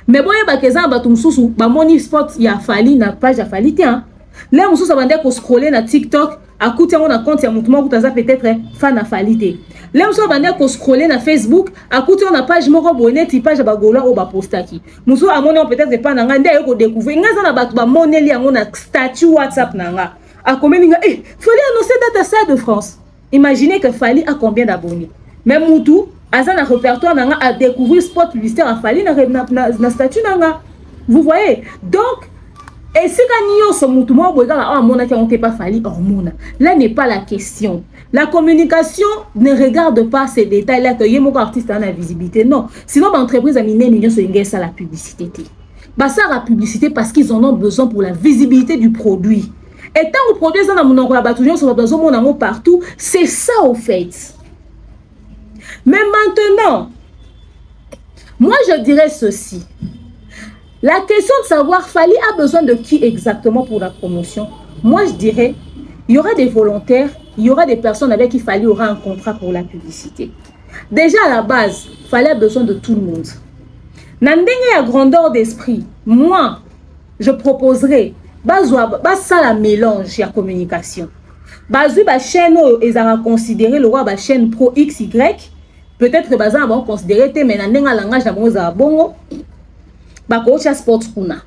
Mais bon, il y a des gens qui ont mon spot, il y a Fali, na page à Fali, tiens. Là, on se dit qu'on scroller na TikTok, à côté on a compte, il y a mon peut-être fan à Fali. Là, on se dit qu'on scroller na Facebook, à côté on a page moro bonnet, page à bagola ou bapostaki. Nous sommes à mon peut-être pas nanga, ndé ko découvrir. Nga za na batu ba moneli on a statut WhatsApp nanga. A combien ninga Fali annoncer date Stade de France. Imaginez que Fali a combien d'abonnés. Même Moutou, à un répertoire a découvert spot publicitaire à Fali na statut nanga. Vous voyez? Donc, et si quand nous sommes Moutou, on ne pas Fali, là n'est pas la question. La communication ne regarde pas ces détails-là que y a mon artiste a la visibilité. Non. Sinon, l'entreprise a mis 1 million sur la publicité. Bah, ça la publicité parce qu'ils en ont besoin pour la visibilité du produit. Et tant que vous produisez dans mon engouement sur le partout, c'est ça au fait. Mais maintenant, moi je dirais ceci. La question de savoir, Fali a besoin de qui exactement pour la promotion? Moi je dirais, il y aura des volontaires, il y aura des personnes avec qui Fali aura un contrat pour la publicité. Déjà à la base, Fali a besoin de tout le monde. Nandenge à grandeur d'esprit, moi, je proposerais ça la mélange la communication. Bazu ba chaîne ils ont considéré le roi ba chaîne pro XY. Peut-être que baza vont considérer te mais nanga langage na moza bongo. Ba ko cha sport kuna.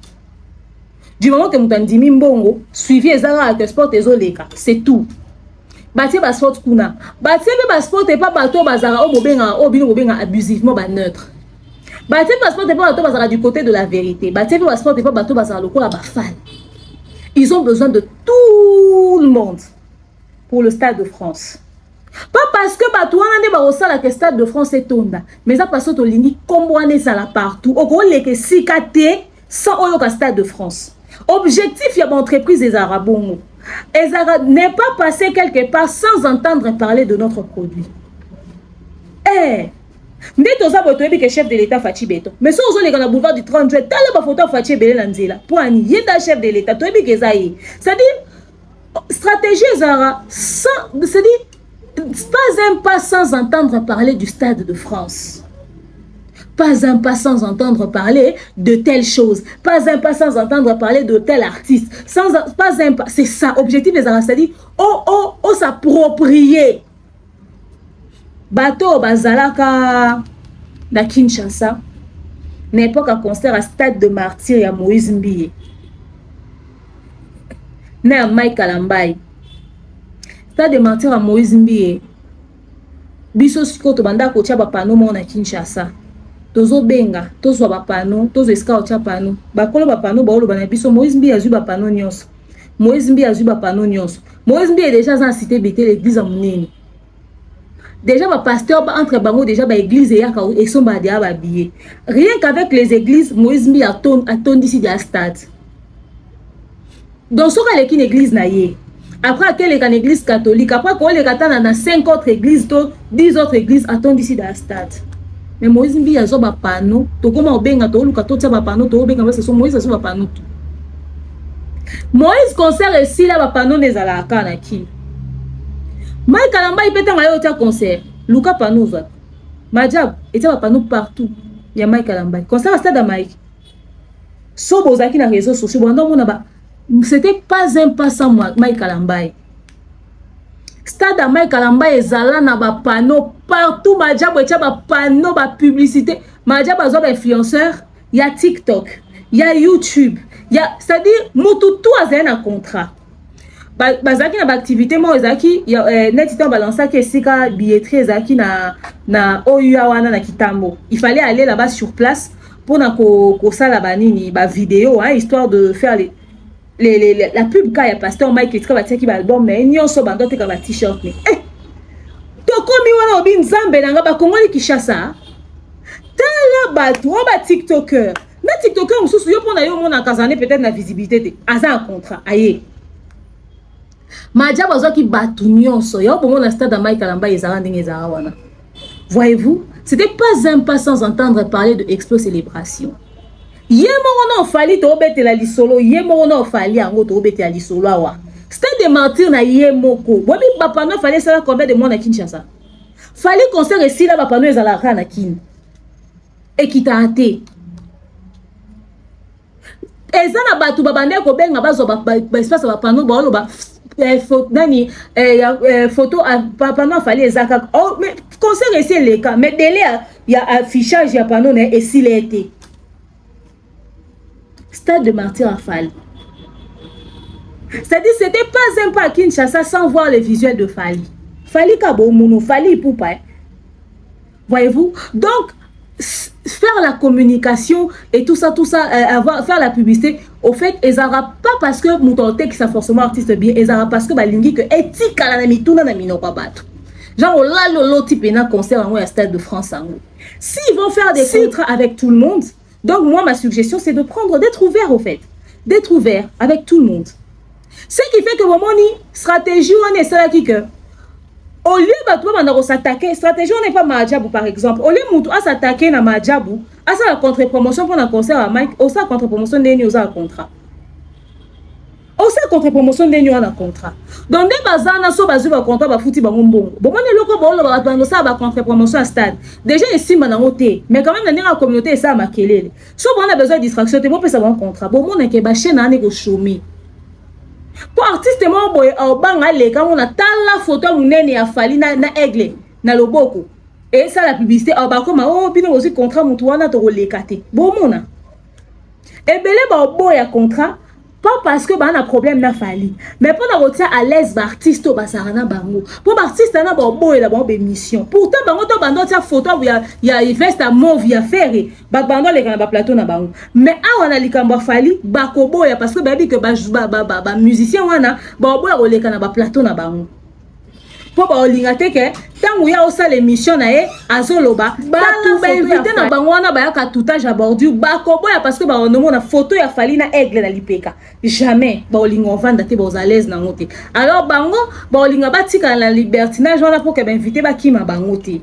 Du moment que mutandimi mbongo, suivi ezara que sport ezoleka, c'est tout. Batie ba sport kuna. Batie ba sport et pas bato bazara o bobenga o bino bobenga abusivement ba neutre. Batie ba sport et pas bato bazara du côté de la vérité. Batie ba sport et pas bato bazara lokola ba fan. Ils ont besoin de tout le monde pour le Stade de France. Pas parce que le Stade de France est tonda, mais ça parce que tu ligne comboane ça là partout. Au gros les que sikate sans au Stade de France. Objectif il y a entreprise des Arabes. Les Arabes n'est pas passé quelque part sans entendre parler de notre produit. Ndé toza boto ebi que chef de l'État Fachi Beto. Mais si on est dans le boulevard du 30 juillet, tala ba photo Fachi Belé Nanzela. Pour ani yenda chef de l'État, to ebi que zaï. C'est-à-dire stratégie Zara sans, c'est-à-dire pas un pas sans entendre parler du Stade de France. Pas un pas sans entendre parler de telle chose. Pas un pas sans entendre parler de tel artiste. Pas un pas, c'est ça objectif des Zara, c'est-à-dire s'approprier. Bateau bazalaka na Kinshasa n'importe un concert à Stade de Martyr à Moïse Mbiye na Mike Kalambay Stade de Martyr à Moïse Mbiye biso siko to banda ko tia ba pano mo na Kinshasa tozo benga tozo ba pano tozo eska o tia pano ba kolo ba pano ba olo bana biso Moïse Mbiye azu ba pano nyonso Moïse Mbiye azu ba pano nyonso Moïse Mbiye déjà dans cité bété l'église à Munene. Déjà, le pasteur entre bango déjà l'église et son badia habillé. Rien qu'avec les églises, Moïse Mbi a tourné ici de la stade. Donc, ce qu'il y a une église naïe. Après, il y a une église catholique. Après, il y a 5 autres églises, 10 autres églises à tourner ici de la stade. Mais Moïse Mbi a un panneau. Tu comment on benga, tu as panneau, tu benga, c'est Moïse a un panneau. Moïse concert ici là, le panneau des alaka na qui. Mike Kalamba il peut aller au concert. Luka Panouva. Majab était un panneau partout. Il y a Mike Kalamba. Concert à Stade à Mike. Sobozaki na réseaux sociaux. C'était pas un pas sans Mike Kalamba. Stade à Mike Kalamba et Zala na ba panneau partout. Majab était un panneau ba publicité. Majab a un influenceur. Il y a TikTok. Il y a YouTube. Il y a, c'est-à-dire, tout a un contrat. Bazaki na activité mo ezaki net temps balancer que sika billetterie ezaki na OUA wana na Kitambo. Il fallait aller là-bas sur place pour na ko sala banini ba vidéo histoire de faire la pub ka ya pasteur Mike Etra ba tiaki ba album mais nyonso bando te ka ba t-shirt ni. To komi wana obi nzambe nanga ba kongoli Kinshasa. Tala batu ba TikToker. Na TikToker mususu yo pona yo mona kazane peut-être na visibilité te. Aza un contrat aye. Voyez-vous, c'était pas un pas sans entendre parler de Expo Célébration. Yémorono fali to bete la lisolo, yémorono fali ango to bete la lisolo awa. Stade de martyr na ye moko. Bobi bapano fallait savoir combien de mois na Kinshasa. Fallait concert ici là bapano ezalaka na kin. Et qui t'a hâté. Ezana batu babande ko benga bazo ba espace bapano ba lo ba photo bapano fallait ezaka. Oh mais concert ici les cas mais délai il y a affichage ya panneau et s'il a été. Stade de martyr à Fali. C'est-à-dire c'était pas un pas à Kinshasa sans voir les visuels de Fali. Fali Kabo Mounou, Fali Poupa. Voyez-vous? Donc, faire la communication et tout ça, faire la publicité, au fait, ils n'auront pas parce que Moutonte qui sont forcément artiste bien, ils n'auront parce que Balingi que éthique à la mituna na mino pas battre. Genre là le type un concert en Stade de France en haut. S'ils vont faire des contrats avec tout le monde, donc moi ma suggestion c'est de prendre d'être ouvert au fait, d'être ouvert avec tout le monde. Ce qui fait que mon stratégie on est ça qui que au lieu de s'attaquer, stratégie on n'est pas Madjabou par exemple. Au lieu de s'attaquer na Madjabou, à ça la contre-promotion pour un concert à Mike, au ça contre-promotion des aux contrat. Au ça contre-promotion des à contrat. Donc des bazana so bazu ba contrat ba fouti ba ngombongo. Bon on est loko ba lo ba tando ça ba contre-promotion à stade. Déjà ici manangoté, mais quand même dans la communauté ça makelele. So on a besoin de distraction, te bon peut ça un contrat. Bon mon ke ba chaîne na go chômer. Pour artiste mo boy au banga le quand on a la photo munene ya Fali na aigle na loboko et ça la publicité au ba comme oh bino aussi contrat mutu wana to lekate bon mona et belé ba boy ya contrat pas parce que ba na problème na Fali mais pour na retia à l'aise ba artiste to ba sarana bango pour ba artiste na ba boy la ba mission pourtant bango to bando tia photo ya veste à mauve ya ferré ba bando le kana ba plateau na bango mais a wana likambo Fali ba ko boya parce que ba bi que ba musicien wana ba boya o le kana ba plateau na bango pour ba olinga te ke tangu ya osa l'émission na e azoloba ba tout ba invité na bango wana ba ya ka toutage à bordure ba ko boya parce que ba on na photo ya Fali na aigle na lipeka jamais ba olinga vanda te ba aux à l'aise na ngote alors bango ba olinga ba tika la libertinage wana pour que ba invité ba kima bango te.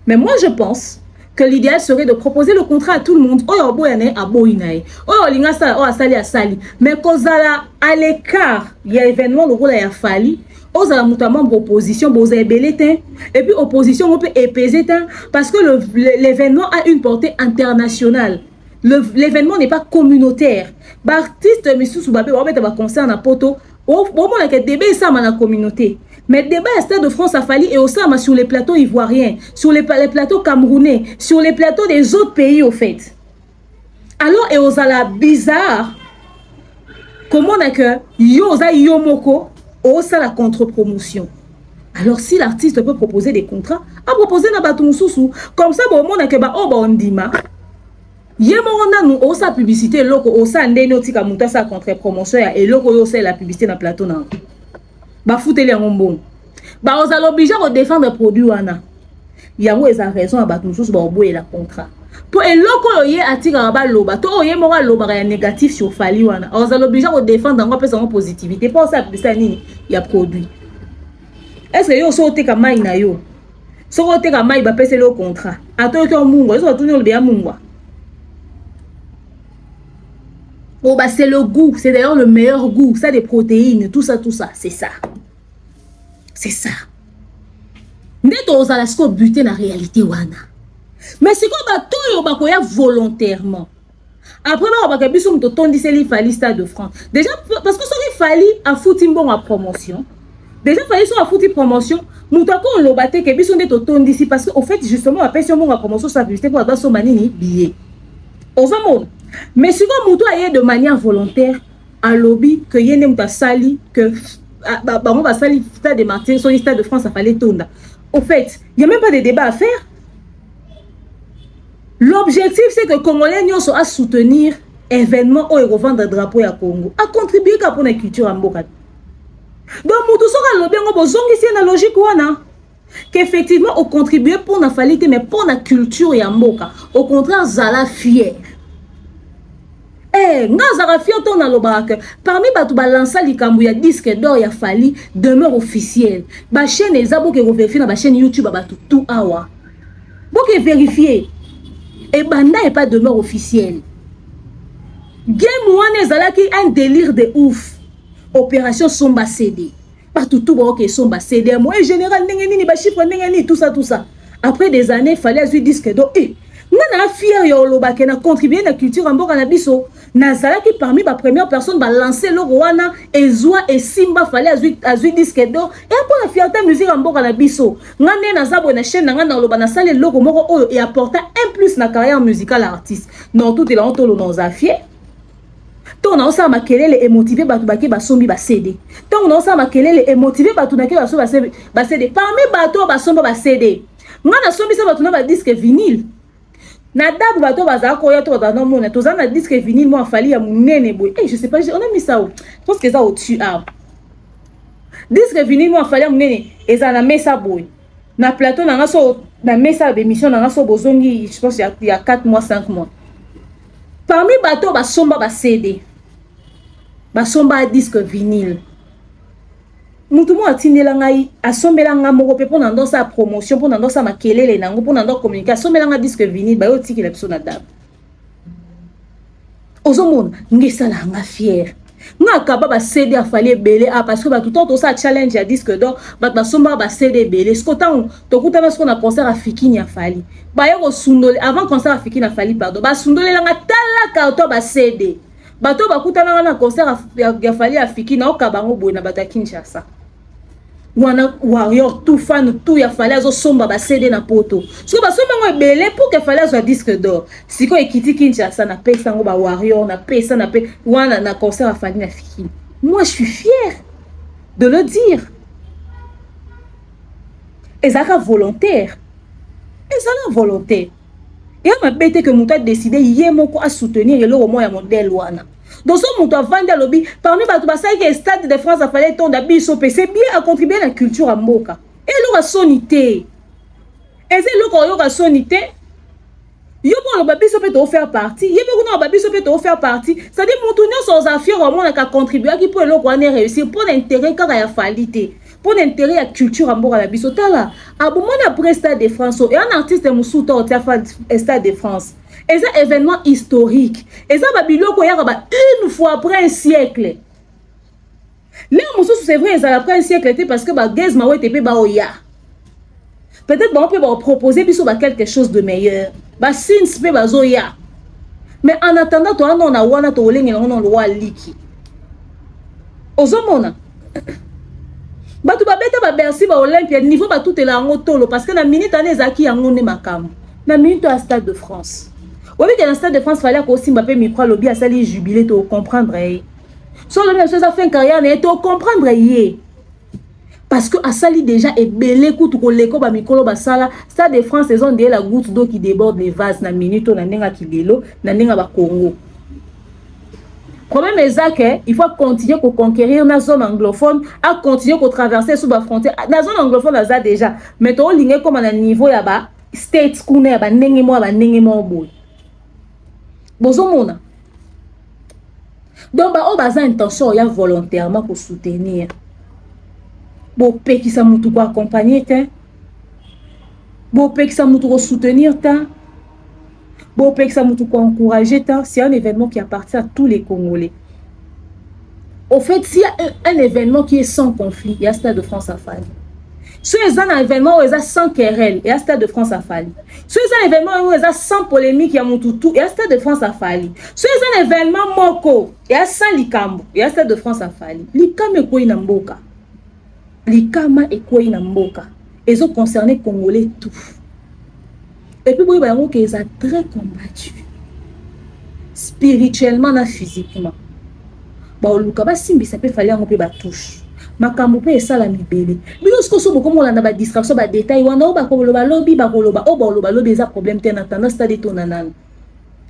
Mais moi je pense que l'idéal serait de proposer le contrat à tout le monde. Oyo boyane a boyinae. Oyo linga sa o asali asali. Mais kozala à l'écart, il y a événement le rôle ya Fali. Osala notamment opposition, boza ebelete et puis opposition on peut épaiser parce que l'événement a une portée internationale. L'événement n'est pas communautaire. Artiste Missou Soubapé va mettre un concert à Poto. Au moment où il débat ça dans la communauté. Mais le débat à Stade de France a fallu et au sein sur les plateaux ivoiriens, sur les plateaux camerounais, sur les plateaux des autres pays au fait. Alors et aux ala bizarre. Comment on a que yoza yomoko au sein la contre-promotion. Alors si l'artiste peut proposer des contrats, à proposer na batumususu comme ça bon on a que ba oba ondima. Yemo on a nous au sa publicité loko au sa ndeni otika muta sa contre-promotion et loko yo c'est la publicité na plateau na. Ba fouteli en bon. Ba oza l'obligé de défendre le produit wana. Yango eza raison à batumususu ba oboye la contrat. Pour et loko ye atira ba loba to oye mo loba ya négatif sur Fali wana oza l'obligé de défendre ngo pesa en positivité pour ça publicité nini ya produit. Est-ce que yo so te ka mai na yo so te ka mai ba pesa le contrat ato ko mungo so tourner le bien mungo. Oh bah c'est le goût, c'est d'ailleurs le meilleur goût, ça des protéines, tout ça, c'est ça. C'est ça. N'est-ce pas la scope buter la réalité wana. Mais c'est comme tout yo bakoya volontairement. Après on va que biso mto tondi c'est li Fali Stade de France. Déjà parce que ce Fali a foutu bon en promotion. Déjà Fali sont a foutu promotion, mutako on lo baté que biso ndeto tondi ici parce que au fait justement la pension bon en promotion ça publicité pour avoir son manini billet. Ozamo. Mais si vous avez de manière volontaire à lobby que y a sali que on va sali Stade de Martyr sur le Stade de France à fallait tourner. Au fait, il n'y a même pas de débat à faire. L'objectif c'est que Congolais n'y soit à soutenir événements ou revendre drapeau à Congo, à contribuer pour la culture en Mboka. Donc mutu soka lobby ngo bozongi c'est la logique wana. Qu'effectivement on contribue pour la qualité mais pour la culture ya Mboka. Au contraire zala fier. Eh, Nazara Fioton na lobak. Parmi batu balansa likambu ya disque d'or ya Fali demeure officiel. Ba chaîne ezabo ke vérifier na ba chaîne YouTube batu tout awa. Boke vérifier. Et banda est pas demeure officiel. Game one ezala ki un délire de ouf. opération somba CD partout tout ok somba CD moi général nengeni ba chiffre nengeni tout ça après des années fallait azui disque donc nana fier yo loba ke na contribuer na culture en mboka na biso nazala ki parmi ba première personne ba lancer le wana ezwa et simba fallait azui disque d'or et après la fierté musique en mboka na biso ngane na zabo na chaîne na loba na sale logo moko oyo et apporter un plus na carrière musicale artiste non tout est là on tolo dans afie ton na osa makelele et motiver batu baki ba sombi ba CD ton na osa makelele et motiver batu na ke ba so ba CD parmi bato ba somba ba CD ngana sombi sa batu na ba disque vinyle na dabu bato bazala koya to dans mon to za na disque vinyle moi fali ya munene boy je sais pas on a mis ça où je pense que ça au-dessus disque vinyle moi fali ya munene eza na mesa boy na plateau na ngaso na mesa d'émission na ngaso bozongi je pense il y a 4 mois 5 mois parmi bato ba somba ba CD ba somba disque vinyle mutu mo atindela ngai asombela nga moko pe pona ndo sa promotion pona ndo sa makelele nango pona ndo communication asombela nga disque vinyle ba yo tiki la biso na dab ozomona ngesala nga fier nga kaba ba CD afali belé parce que ba tout temps ça challenge ya disque d'or ba somba ba CD belé ce temps to kuta parce qu'on a concert à Fikini afali ba yo sundole avant concert à Fikini afali pardon ba sundole nga tala carton ba CD bato ba kuta na concert ya fali afiki na okabango boy na bata Kinshasa wana warrior tout fan tout ya fallait azo somba ba CD na poto so ba somba ngo belé pour que fallait azo disque d'or siko ekiti Kinshasa na pesa ngo ba warrior na pesa na pe wana na concert a fali na fiki moi je suis fier de le dire ezaka volontaire et m'a bête que muta décidé yemoko à soutenir le moment ya modèle wana donc ce muta vendre lobby parmi bato ba sai que stade de France a fallait ton d'abiso c'est bien à contribuer à la culture à mboka et le sonité et c'est le ko yo sonité yo bon le babiso peut te faire partie yebo ko na babiso peut te faire partie ça dit mutu nyo so affaire au monde ka contribuer qui pour le ko ne réussir pour l'intérêt car ya falité pour l'intérêt à culture à mboka la biso tala abomona après Stade de France et un artiste musuta au Stade de France et ça événement historique et ça babiloko ya ba une fois après un siècle les mususu c'est vrai ça après un siècle parce que ba gaz ma wete pe ba oya peut-être on peut proposer biso ba quelque chose de meilleur ba sins pe ba zoya mais en attendant toi on a wana to lengela on loi liki ozomona batu ba beta ba Bercy ba Olympia niveau ba tout est là en tolo parce que na minute année zaki yango ne makam na minute à Stade de France oui que dans Stade de France fallait que aussi Mbappé micro lobby à sali jubilé to comprendre so le monsieur ça fait une carrière ne to comprendre parce que à sali déjà est belé coup to leko ba micro ba sala Stade de France saison de la goutte d'eau qui déborde les vases na minute na nenga kibelo na nenga ba Congo. Problème est que il faut continuer à conquérir la zone anglophone, à continuer à traverser sous la frontière. La zone anglophone là déjà, mais tu as comme un niveau là-bas, states qu'on est, n'engemo boy. Bozomona. Donc on a intention, il y a volontairement pour soutenir. Bon pe qui ça mutu ko accompagner ta. Bon pe qui ça mutu ko soutenir ta. Bon, que ça m'a tout encouragé, c'est un événement qui appartient à tous les Congolais. Au fait, s'il y a un événement qui est sans conflit, il y a Stade de France à Fali. Si il y a un événement où il y a sans querelle, il y a Stade de France à Fali. Si il y a un événement où il y a sans polémique, il y a Moutoutou, il y a Stade de France à Fali. Si il y a un événement moko, il y a sans Likambo, il y a Stade de France à Fali. Likama est quoi inamboka? Likama est quoi inamboka? Ils ont concerné Congolais tout. Et puis, ils ont très combattu. Spirituellement et physiquement. Ça peut falloir un peu de touche. Makambo pe esala mibele. Bino sko so bokomo landa ba distraction ba détail wana o ba ko loba lobby ba ko loba o ba loba lobby za problème te na tendance stade tonanan.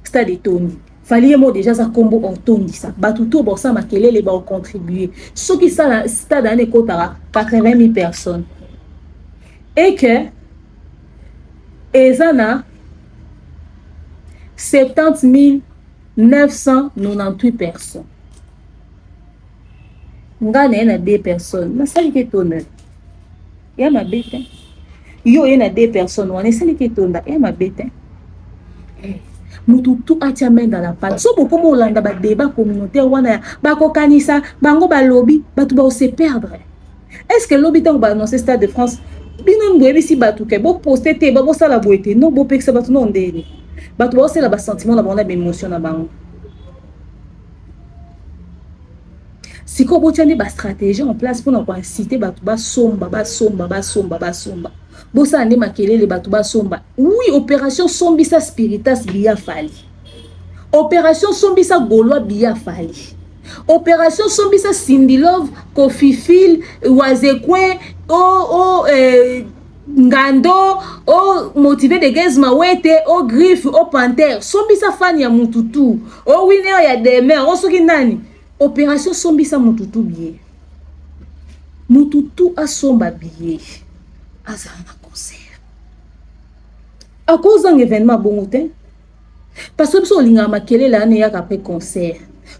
Stade toni. Fallait mo déjà ça combo on tondi ça. Ba tout bo ça makelele ba contribuer. Ce qui ça stade ane kotara 80 000 personnes. Et que Ezana 70 998 personnes. Ngana yana 2 personnes. Na sali ke tonda. Ya ma bete. Yo yana 2 personnes. Wana sali ke tonda. Ya ma bete. Mututu atia main dans la pâte. So beaucoup molanda ba débat communautaire wana ba kokanisa bango ba lobby batu ba se perdre. Est-ce que lobby tant ba annoncer Stade de France bino mbwebi si batu ke bo poster te ba bo sala boete no bo peksa batu no ndeni. Batu ba c'est la ba sentiment la bonne émotion na bango. Si ko bo tiane ba stratégie en place pour na ko inciter batu ba somba. Bosa ande makelele batu ba somba. Oui, opération Sombisa Spiritas biya fali. Opération Sombisa Gaulois biya fali. Opération Sombisa Sindilov, Kofifil, Wazekwe, Ngando, Motivé de Gaz Mawete, Griffe, Panther. Sombisa Fani ya Mututu. Winner ya Demer, Soki nani. Opération Sombisa Mututu biye. Mututu a somba biye. Azana concert. À cause d'un événement bon parce que si on a maquillé l'année après concert.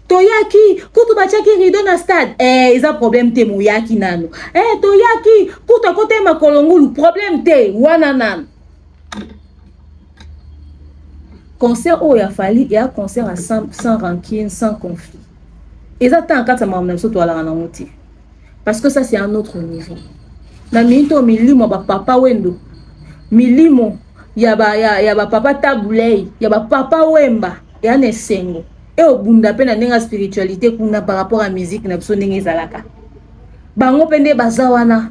Toyaki, kutu bachaki rido na stade. Ils ont problème te mouyaki nano. Toyaki, kutu kote makolongulu problème te wananan. Concert où il a fallu, il y a concert à sans rancune, sans conflit. Ils attendent quand ça m'a amené surtout à la ranamouti. Parce que ça c'est un autre niveau. Na minto milimo ba papa wendo milimo ya ba papa tabulei ya ba papa wemba ya nesengo e obunda pe na nenga spiritualité kuna par rapport à musique na biso ndenge ezalaka bango pende bazawana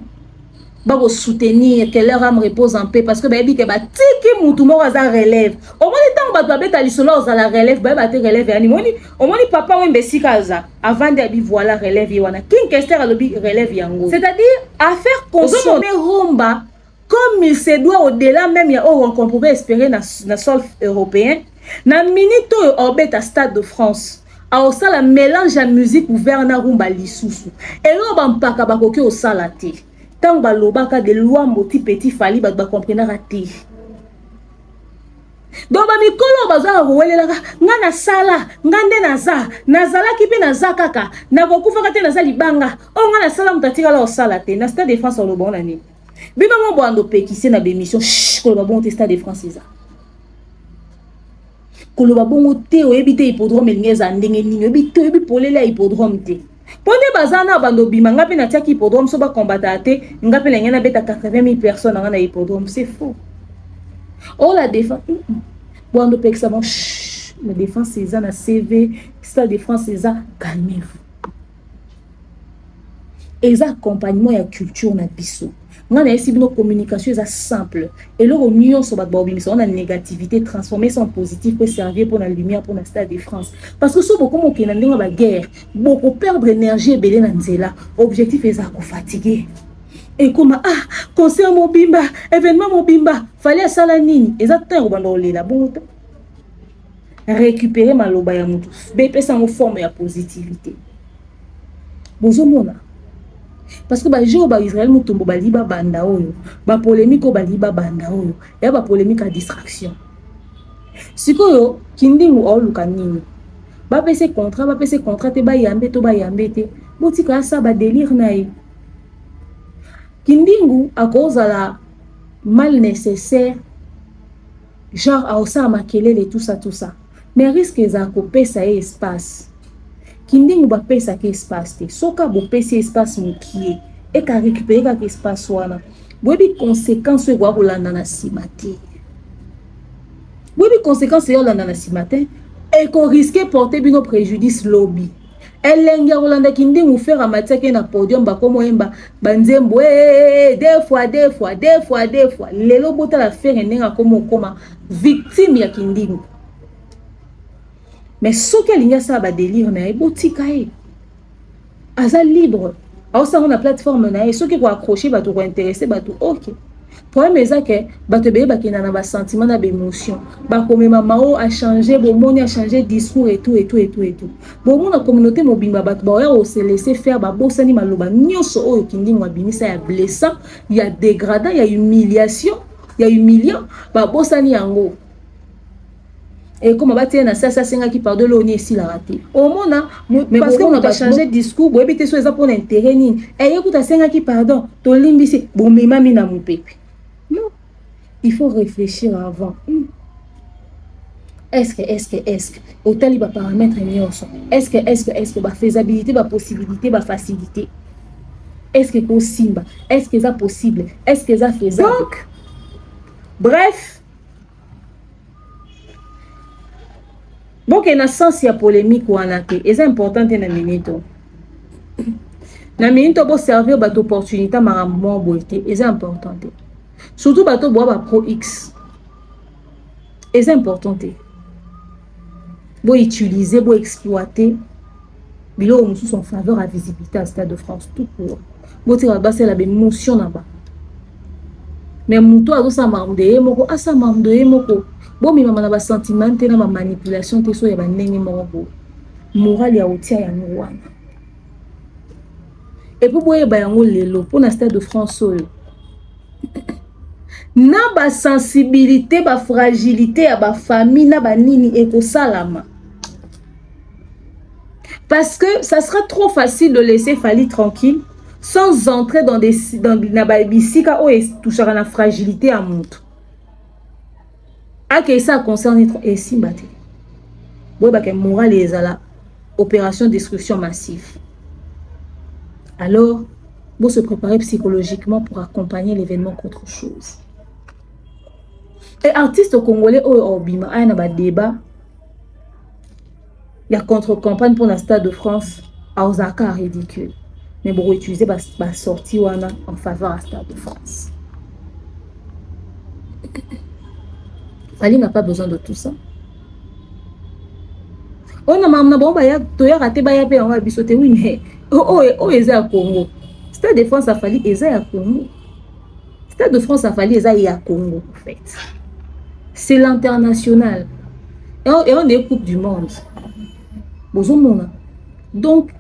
ba ko soutenir que leur âme repose en paix parce que ba bi ke ba tiki mutu mo za relève au moins tant ba beta lisolo za la relève ba te relève ani moni au moins papa wembe sikaza avant de bi voilà relève wana king kester alobi relève yango c'est-à-dire à faire consommer rumba comme il se doit au-delà même ya on pouvait espérer na sol européen na minute obeta Stade de France a au sala mélange à musique ouvert na rumba lisusu et lo ba mpaka ba koki au sala te tant balobaka de loi moti petit fali ba comprendre raté donc ba mikolo bazaka kowelelaka nga na sala ngande nazala kipe naza kaka na kokufaka te naza libanga o nga na sala mutatika la sala te na Stade de France o lobona ni bino mo bando pekise na bémission ko ba bon Stade de France eza ko lo ba bongo te o ebite hippodrome ngeza ndenge nini ebite ebi polela hippodrome te pone bazana bando bima ngapi na tiaki hippodrome so ba combattre te ngapi na ngena beta 80 000 personnes na hippodrome c'est faux. Oh la défense bon pek ça bon la défense c'est ça na CV Stade de France c'est ça calmez-vous. Et ça accompagnement ya culture na biso. On a ici nos communication est simple et leur union sur votre bobby on a négativité transformer ça en positif pour servir pour la lumière pour la Stade de France parce que so beaucoup mo ke na ndinga ba guerre beaucoup perdre énergie belé na nzela objectif est à fatiguer et comme concert mobimba événement mobimba fallait sala nini exactement bando lela bon récupérer maloba ya mutu bepé ça en forme ya positivité bozomona parce que ba jo ba Israël mutombo ba liba banda oyo ba polémique ba liba banda oyo ya ba polémique à distraction sikoyo kindingu oluka nini ba pese contrat te ba yambe te botika ça ba délire nae kindingu à cause de la mal nécessaire genre à osa makelele tout ça mais risque za ko pesa espace kindingu ba pesa ke espace te soka bo pesa espace mukie et ka récupérer ka espace wana bobi conséquence e gwa kolanda na simate bobi conséquence e olanda na simate et qu'on risque porter bino préjudice lobby elengi kolanda kindingu faire amatiake na podium ba komo yemba banzembo deux fois lelo bota la faire nenga komo koma victime ya kindingu. Mais ce qu'il y a ça ba délire na botika e aza libre alors ça on a plateforme na e ce qui ko accrocher ba to ko intéresser ba to OK problème est que ba te be ba kina na ba sentiment na ba émotion ba comme mama a changé bon moni a changé discours et tout bon mon communauté mobimba ba ba o se laisser faire ba bosani maloba nyoso oyo kindingo abimisa ya blessant il y a dégradant il y a humiliation il y a humiliant ba bosani yango. Et comme on va dire, ça c'est qui pardon l'oni ici la raté. Au moins parce qu'on a changé de discours, bon éviter soit pour l'intérêt ni. Et écoute à senga qui pardon, to limbi bon mais mami na mon pépé. Non, il faut réfléchir avant. est-ce que autant il va paramètre est-ce que ba faisabilité, ba possibilité, ba facilité, est-ce que possible, est-ce que ça possible, est-ce que ça faisable. Donc, bref, bon que na sens ya polémique wana te, c'est important na minute. Na minute pour servir ba opportunité marambo boité, c'est important. Surtout ba to boa pro X. C'est important. Pour utiliser, pour exploiter, bilo nous sont en faveur à visibilité à Stade de France tout court. Pour tirer bas c'est la émotion là-bas. Mais muto a ça mamde moko asa mamde moko. Bon mi mama na ba sentiment te na ma manipulation te so ya ba ndenge moko. Moral ya otia ya ngwana. Et puis boye ba yango lelo pour na Stade de France na ba sensibilité, ba fragilité à ba famille, na ba nini eko salama. Parce que ça sera trop facile de laisser Fally tranquille sans entrer dans des na ba bisika ou toucher à la fragilité à montre. Que ça concerne et si baté. Boy ba ke moral les ala opération destruction massive. Alors, faut se préparer psychologiquement pour accompagner l'événement qu'autre chose. Et artistes congolais au Bima, il y a un débat. Il y a contre-campagne pour le Stade de France. Auzaka ridicule. Mais pour utiliser la sortie en faveur du Stade de France. Fally n'a pas besoin de tout ça. On a mamna bon ba ya to ya raté ba ya pe on va bisoter oui mais eza Congo. Stade de France a Fally eza à Congo. Stade de France a Fally eza à Congo en fait. C'est l'international. Et on est coupe du monde. Donc,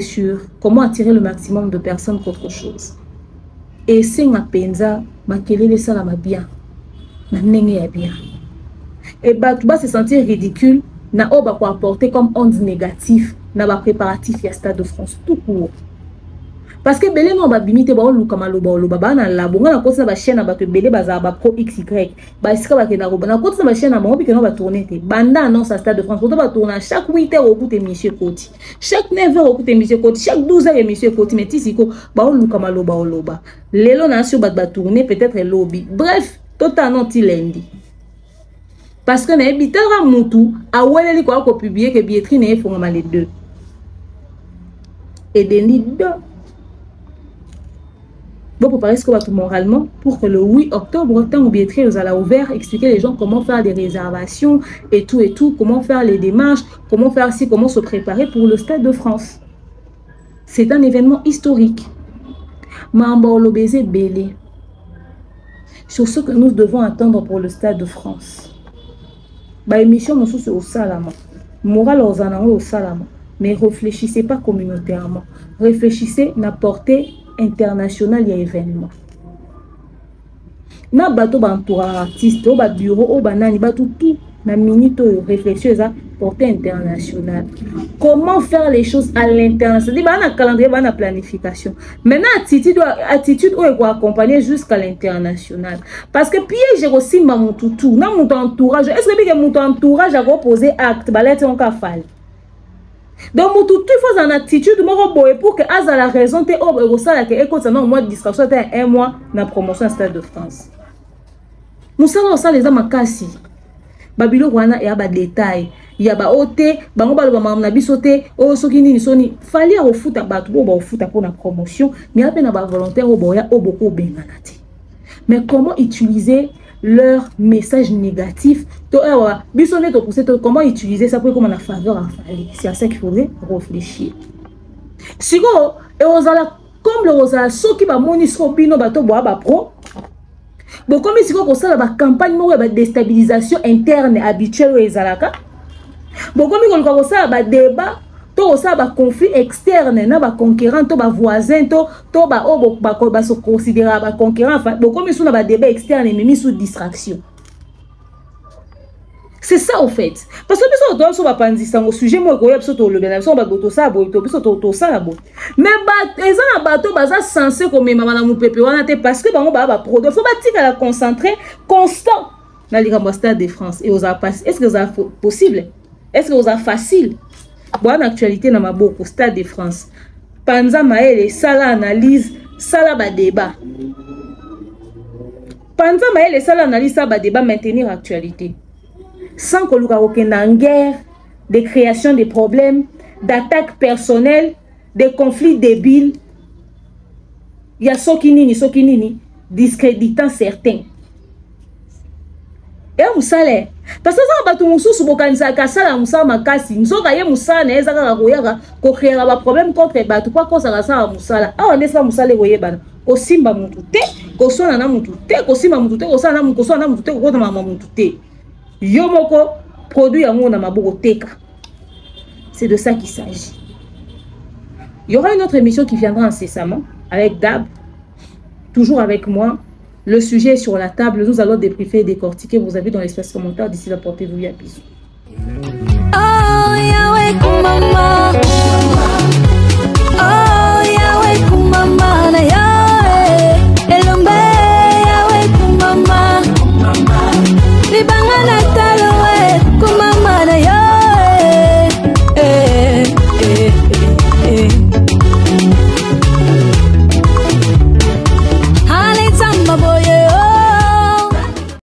sur comment attirer le maximum de personnes qu'autre chose. Et c'est ma penza, ma kelele ça ma bien. Ma nenge bien. Et tu vas se sentir ridicule, na oba quoi apporter comme onde négative, na ba préparatif ya Stade de France tout court. Parce que belé non ba bimite ba luka maloba ba na la bonga na kosa ba chaîne ba que belé baza ba pro XY ba iska ba ke na roba na kosa ba chaîne ba que non ba tourner te banda annonce à Stade de France ba tourner chaque 8h au bout de monsieur Koti chaque 9h au bout de monsieur Koti chaque 12h monsieur Koti mais tisiko ba luka maloba lelo na sur ba tourner peut-être lobby bref totalement tilendi parce que na ebitara mutu aweleli ko ko publier que billetterie na efo ngama les deux et deni deux. Vous préparez ce que vous moralement pour que le 8 octobre, tant que billetterie vous allez ouvert, expliquer les gens comment faire des réservations et tout, comment faire les démarches, comment faire ci, comment se préparer pour le Stade de France. C'est un événement historique. Mambo Lobézé Bélé. Sur ce que nous devons attendre pour le Stade de France. Bah, émission, nous sommes au Salama. Moral aux anango au Salama. Mais réfléchissez pas communautairement. Réfléchissez na portée international, il y a événement. Na bateau bantoura artiste, au bureau, au banani, bateau tout, na minute réflexion à portée internationale. Comment faire les choses à l'international? Il y a un calendrier, il y a une planification. Maintenant, attitude où il faut accompagner jusqu'à l'international. Parce que piège aussi mon toutou, na mon entourage. Est-ce que mon entourage a reposé acte, balette en cafale? Donc, tout il faut une attitude pour que Aza la raison te au ça que écoute ça non mois de distraction un mois na promotion Stade de France. Nous savons ça les amakasi. Babilo wana ya ba détail, ya ba oté, bango ba ba na bisoté, o soki nini soni, fallait au foot abatu bo ba foot pour la promotion, mais après na ba volontaire au boya au beaucoup benganati. Mais comment utiliser leur message négatif? Comment utiliser ça pour comme la faveur à Fally? C'est à ça qu'il faudrait réfléchir. Si vous comme le Rosala, ceux qui va monisco bino bato boa ba pro. Bon comme si vous ça la campagne de déstabilisation interne habituelle aux Zalaka. Bon comme vous ça ba débat to ça ba conflit externe na ba conquérant to ba voisin to ba obo ba se considérer ba conquérant. Bon comme si on a ba débat externe mais mis sous distraction. C'est ça au fait. Parce que nous sommes pas pandis au sujet moi ko yebso to le bien so ba goto ça bo to biso to ça la bo. Mais ba ezana bato baza censé comme mama na mupepe wana te parce que bango ba produit faut ba tika la concentrer constant dans le Stade de France. Et est-ce que c'est possible? Est-ce que c'est facile? Bonne actualité dans ma boque au Stade de France. Panza Maël, ça l'analyse, ça la débat. Panza Maël, ça l'analyse, ça va débat, maintenir l'actualité. Sans que l'on ait aucune guerre, de création de problèmes, d'attaques personnelles, de conflits débiles. Il y a Sokinini, discréditant certains. Et on salaire. Parce que ça va tout le monde bokanisa kasala musala makasi. Nzoka ye musala na ezaka koyaka ko créer ba problème contre batu pas ko sala sa musala. Ah on est ça musala koyeba. Ko simba mutu te, ko sona na mutu te, ko simba mutu te, ko sona na mutu te, ko na mama mutu te. Yo moko produit yango na maboko teka. C'est de ça qu'il s'agit. Il y aura une autre émission qui viendra incessamment avec Dab, toujours avec moi. Le sujet est sur la table. Nous allons débriefer et décortiquer. Vous avez dans l'espace commentaire. D'ici là, portez-vous bien. Bisous.